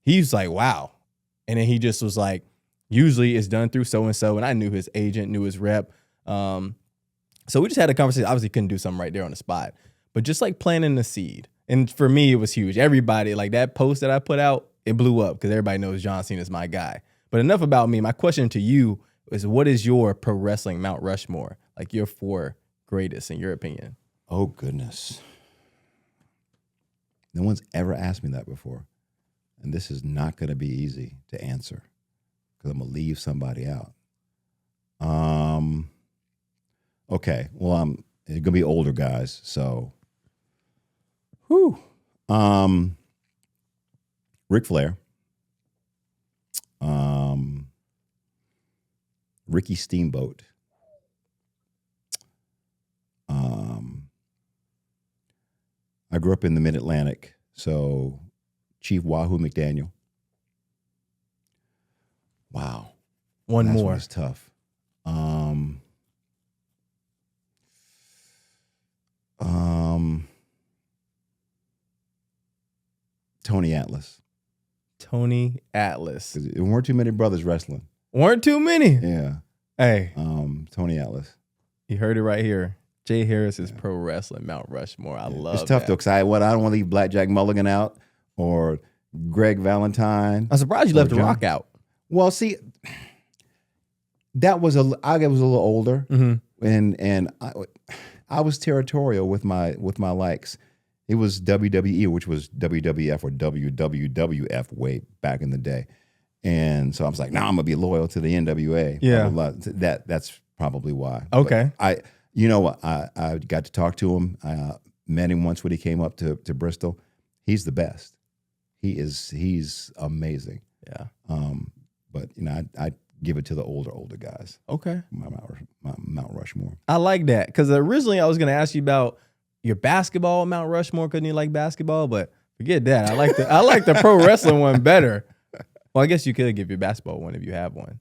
He was like, wow. And then he just was like, usually it's done through so-and-so, and I knew his agent, knew his rep. So we just had a conversation. Obviously couldn't do something right there on the spot, but just planting the seed. And for me, it was huge. Everybody, that post that I put out, it blew up because everybody knows John Cena is my guy. But enough about me. My question to you is, what is your pro wrestling Mount Rushmore? Your 4 greatest in your opinion? Oh, goodness. No one's ever asked me that before. And this is not going to be easy to answer. I'm going to leave somebody out. Okay. Well, it's gonna be older guys. So, whew. Ric Flair. Ricky Steamboat. I grew up in the Mid-Atlantic, so Chief Wahoo McDaniel. Wow. One That's more. one's tough. Tony Atlas. Tony Atlas. 'Cause there weren't too many brothers wrestling. Weren't too many. Yeah. Hey, Tony Atlas. you heard it right here. Jay Harris is pro wrestling Mount Rushmore. I love It's tough that. though, because I don't want to leave Blackjack Mulligan out or Greg Valentine. I'm surprised you left The John. Rock out. Well, see, I was a little older, and I was territorial with my likes. It was WWE, which was WWF or WWWF way back in the day, and so I was like, "Nah, I'm gonna be loyal to the NWA." Yeah. Blah, blah, blah. That's probably why. Okay. But I got to talk to him. I met him once when he came up to Bristol. He's the best. He's amazing. Yeah. But I give it to the older guys. Okay. My Mount Rushmore. I like that because originally I was going to ask you about your basketball Mount Rushmore. Couldn't you like basketball? But forget that. I like the pro wrestling one better. Well, I guess you could give your basketball one if you have one.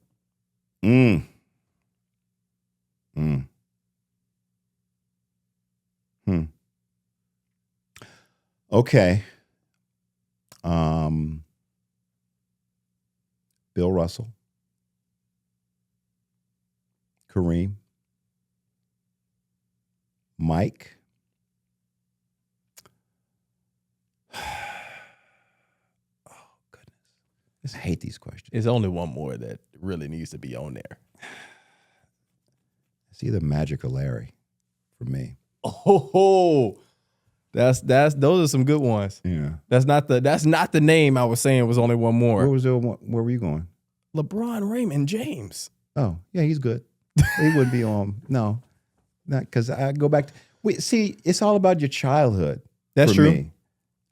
Okay. Bill Russell. Kareem. Mike. Oh, goodness. I hate these questions. There's only one more that really needs to be on there. It's either Magic or Larry for me. Oh, those are some good ones. Yeah. That's not the name I was saying was only one more. Where were you going? LeBron Raymond James. Oh, yeah, he's good. He would be on. No, not because I go back. See, it's all about your childhood. That's for true. Me,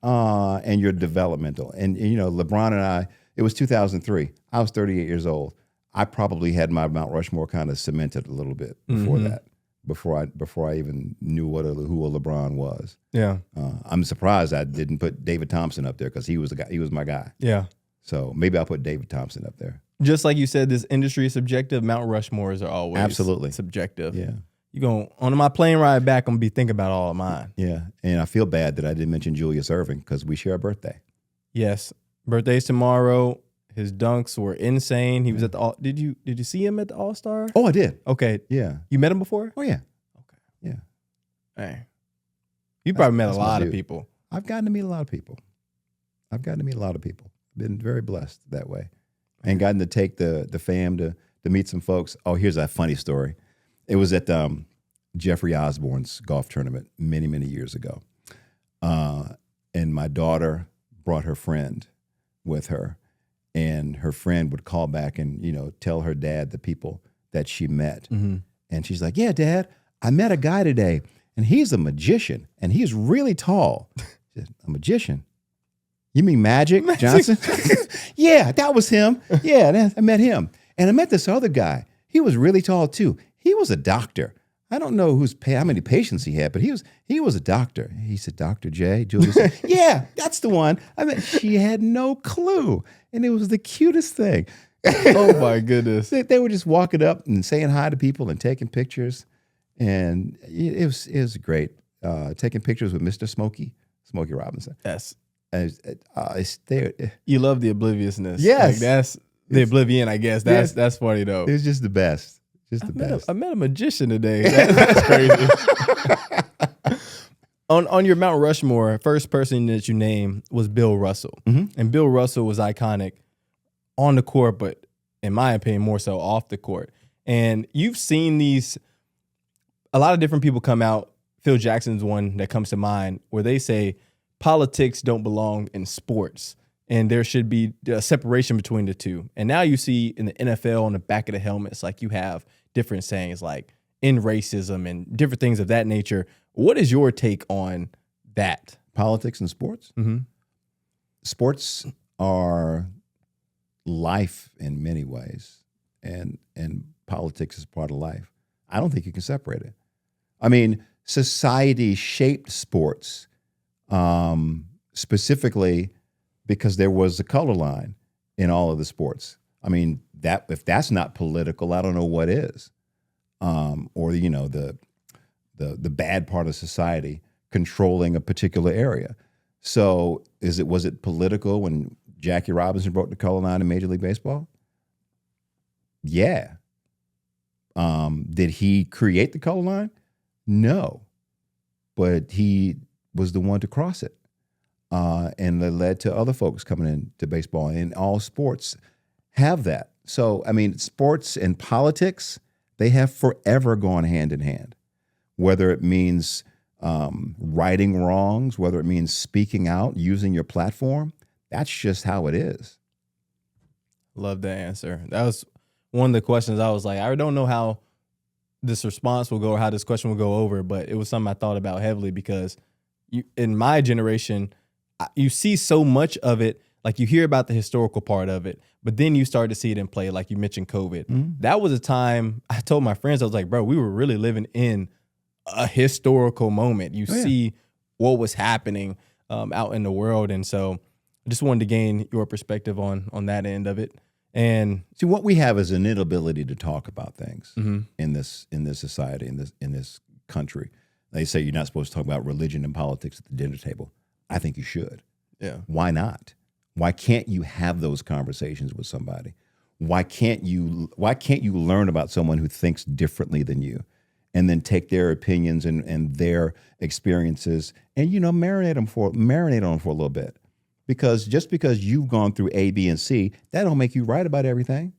and your developmental. And LeBron and I, it was 2003. I was 38 years old. I probably had my Mount Rushmore kind of cemented a little bit before that. Before I even knew who a LeBron was. Yeah. I'm surprised I didn't put David Thompson up there because he was the guy. He was my guy. Yeah. So maybe I'll put David Thompson up there. Just like you said, this industry is subjective. Mount Rushmores are always Absolutely subjective. Yeah. You go on my plane ride back, I'm gonna be thinking about all of mine. Yeah, and I feel bad that I didn't mention Julius Erving because we share a birthday. Yes, birthday's tomorrow. His dunks were insane. He was at the did you see him at the All-Star? Oh, I did. Okay. Yeah. You met him before? Oh, yeah. Okay. Yeah. Hey. You probably met a that's my lot of dude. people. I've gotten to meet a lot of people. Been very blessed that way. And gotten to take the fam to meet some folks. Oh, here's a funny story. It was at Jeffrey Osborne's golf tournament many, many years ago. And my daughter brought her friend with her. And her friend would call back and, tell her dad the people that she met. Mm-hmm. And she's like, yeah, Dad, I met a guy today, and he's a magician, and he's really tall. She said, a magician? You mean Magic Johnson? Yeah, that was him. Yeah, I met him. And I met this other guy. He was really tall, too. He was a doctor. I don't know how many patients he had, but he was a doctor. He said, Dr. J. Julius. Yeah, that's the one. I mean, she had no clue. And it was the cutest thing. Oh my goodness. They were just walking up and saying hi to people and taking pictures. And it was great. Taking pictures with Mr. Smokey Robinson. Yes. It You love the obliviousness. Yes. Like that's the oblivion, I guess. That's funny though. was just the best. Just the best. I met a magician today. That's crazy. On your Mount Rushmore, first person that you named was Bill Russell. Mm-hmm. And Bill Russell was iconic on the court, but in my opinion, more so off the court. And you've seen a lot of different people come out. Phil Jackson's one that comes to mind where they say politics don't belong in sports and there should be a separation between the two. And now you see in the NFL on the back of the helmets, like you have different sayings like in racism and different things of that nature. What is your take on that? Politics and sports? Mm-hmm. Sports are life in many ways, and politics is part of life. I don't think you can separate it. I mean, society shaped sports specifically because there was a color line in all of the sports. I mean, that if that's not political, I don't know what is. Or the bad part of society controlling a particular area. So was it political when Jackie Robinson broke the color line in Major League Baseball? Yeah. Did he create the color line? No. But he was the one to cross it. And that led to other folks coming into baseball. And all sports have that. So, I mean, sports and politics, they have forever gone hand in hand. Whether it means righting wrongs, whether it means speaking out, using your platform, that's just how it is. Love that answer. That was one of the questions I was like, I don't know how this response will go or how this question will go over, but it was something I thought about heavily because in my generation, you see so much of it. Like you hear about the historical part of it, but then you start to see it in play. Like you mentioned COVID. Mm-hmm. That was a time I told my friends, I was like, bro, we were really living in a historical moment. You see what was happening out in the world. And so I just wanted to gain your perspective on that end of it. And see, what we have is an inability to talk about things in this society, in this country. They say you're not supposed to talk about religion and politics at the dinner table. I think you should. Yeah. Why not? Why can't you have those conversations with somebody? Why can't you learn about someone who thinks differently than you, and then take their opinions and their experiences and marinate on them for a little bit? Because just because you've gone through A, B, and C, that don't make you right about everything.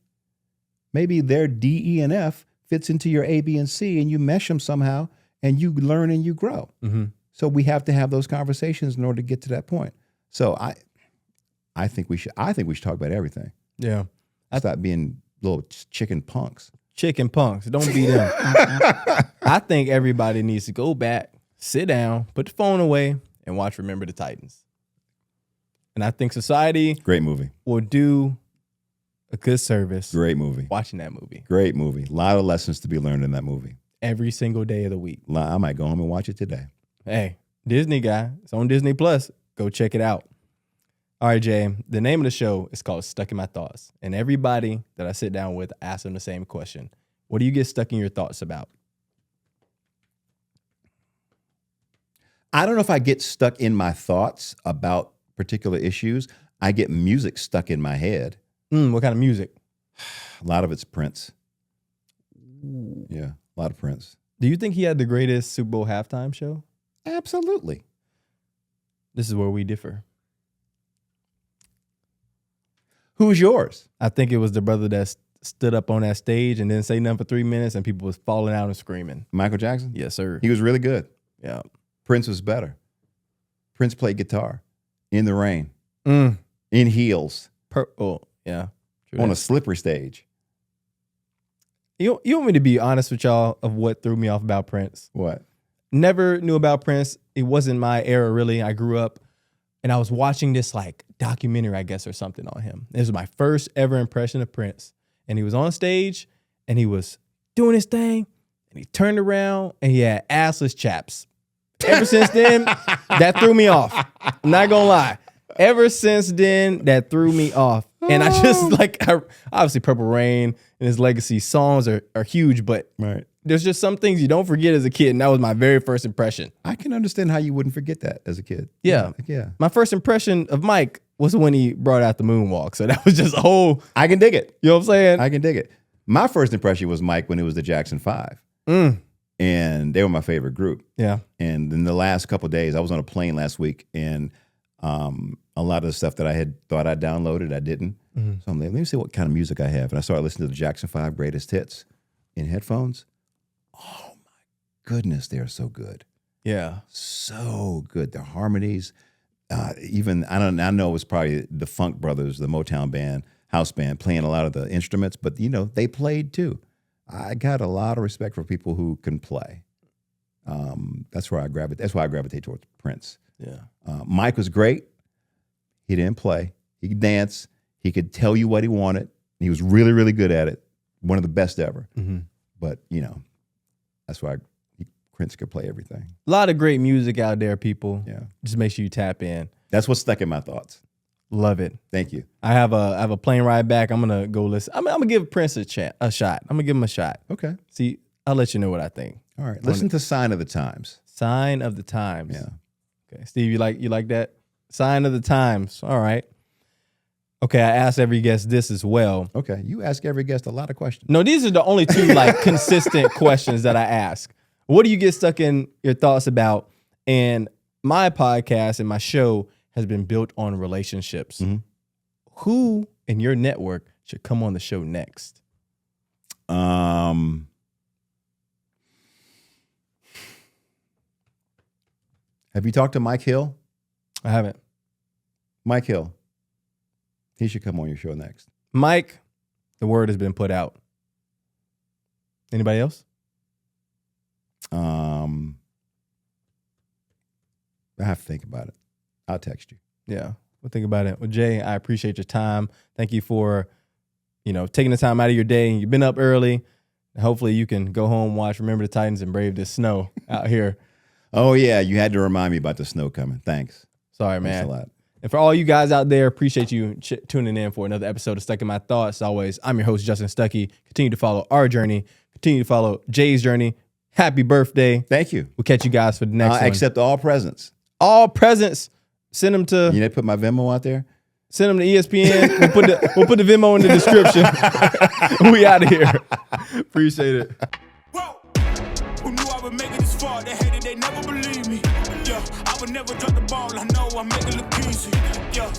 Maybe their D, E, and F fits into your A, B, and C, and you mesh them somehow, and you learn and you grow. Mm-hmm. So we have to have those conversations in order to get to that point. So I think we should talk about everything. Yeah. Stop being little chicken punks. Chicken punks. Don't be them. I think everybody needs to go back, sit down, put the phone away, and watch Remember the Titans. And I think society great movie will do a good service. Great movie. Watching that movie. Great movie. A lot of lessons to be learned in that movie. Every single day of the week. I might go home and watch it today. Hey, Disney guy. It's on Disney Plus. Go check it out. All right, Jay. The name of the show is called Stuck in My Thoughts. And everybody that I sit down with, I ask them the same question. What do you get stuck in your thoughts about? I don't know if I get stuck in my thoughts about particular issues. I get music stuck in my head. What kind of music? A lot of it's Prince. Ooh. Yeah, a lot of Prince. Do you think he had the greatest Super Bowl halftime show? Absolutely. This is where we differ. Who's yours? I think it was the brother that stood up on that stage and didn't say nothing for 3 minutes and people was falling out and screaming. Michael Jackson? Yes, sir. He was really good. Yeah. Prince was better. Prince played guitar in the rain, in heels. Yeah. On a slippery stage. You want me to be honest with y'all of what threw me off about Prince? What? Never knew about Prince. It wasn't my era, really. I grew up and I was watching this like documentary, I guess, or something on him. This was my first ever impression of Prince. And he was on stage and he was doing his thing and he turned around and he had assless chaps. Ever since then, that threw me off. I'm not gonna lie. Ever since then, that threw me off. And I just obviously Purple Rain and his legacy songs are huge, but there's just some things you don't forget as a kid. And that was my very first impression. I can understand how you wouldn't forget that as a kid. Yeah. Yeah. My first impression of Mike was when he brought out the moonwalk. So that was just a whole. I can dig it. You know what I'm saying? I can dig it. My first impression was Mike when it was the Jackson 5. And they were my favorite group. Yeah. And in the last couple of days, I was on a plane last week, and a lot of the stuff that I had thought I downloaded, I didn't. Mm-hmm. So I'm like, let me see what kind of music I have. And I started listening to the Jackson 5 greatest hits in headphones. Oh my goodness, they're so good. Yeah. So good. Their harmonies. Even, I know it was probably the Funk Brothers, the Motown band, house band, playing a lot of the instruments, but they played too. I got a lot of respect for people who can play. That's why I gravitate towards Prince. Yeah. Mike was great. He didn't play. He could dance. He could tell you what he wanted. He was really, really good at it. One of the best ever. Mm-hmm. But, that's why Prince could play everything. A lot of great music out there, people. Yeah. Just make sure you tap in. That's what's stuck in my thoughts. Love it. Thank you. I have a plane ride back. I'm gonna go listen. I'm gonna give Prince a shot. I'm gonna give him a shot. Okay. See, I'll let you know what I think. All right. Listen to Sign of the Times. Sign of the Times. Yeah. Okay. Steve, you like that? Sign of the Times. All right. Okay, I asked every guest this as well. Okay. You ask every guest a lot of questions. No, these are the only two consistent questions that I ask. What do you get stuck in your thoughts about? And my podcast and my show has been built on relationships. Mm-hmm. Who in your network should come on the show next? Have you talked to Mike Hill? I haven't. Mike Hill. He should come on your show next. Mike, the word has been put out. Anybody else? I have to think about it. I'll text you. Yeah, we'll think about it. Well, Jay, I appreciate your time. Thank you for, taking the time out of your day. You've been up early. Hopefully you can go home, watch Remember the Titans, and brave this snow out here. Oh, yeah. You had to remind me about the snow coming. Thanks. Sorry, man. Thanks a lot. And for all you guys out there, appreciate you tuning in for another episode of Stuck in My Thoughts. As always, I'm your host, Justin Stuckey. Continue to follow our journey. Continue to follow Jay's journey. Happy birthday. Thank you. We'll catch you guys for the next one. Accept all presents. All presents. Send them to... You need to put my Venmo out there? Send them to ESPN. We'll put the Venmo in the description. We out of here. Appreciate it. Whoa. Who knew I would make it this far? They hated, they never believed me. Yeah, I would never drop the ball. I know I make it look easy. Yeah.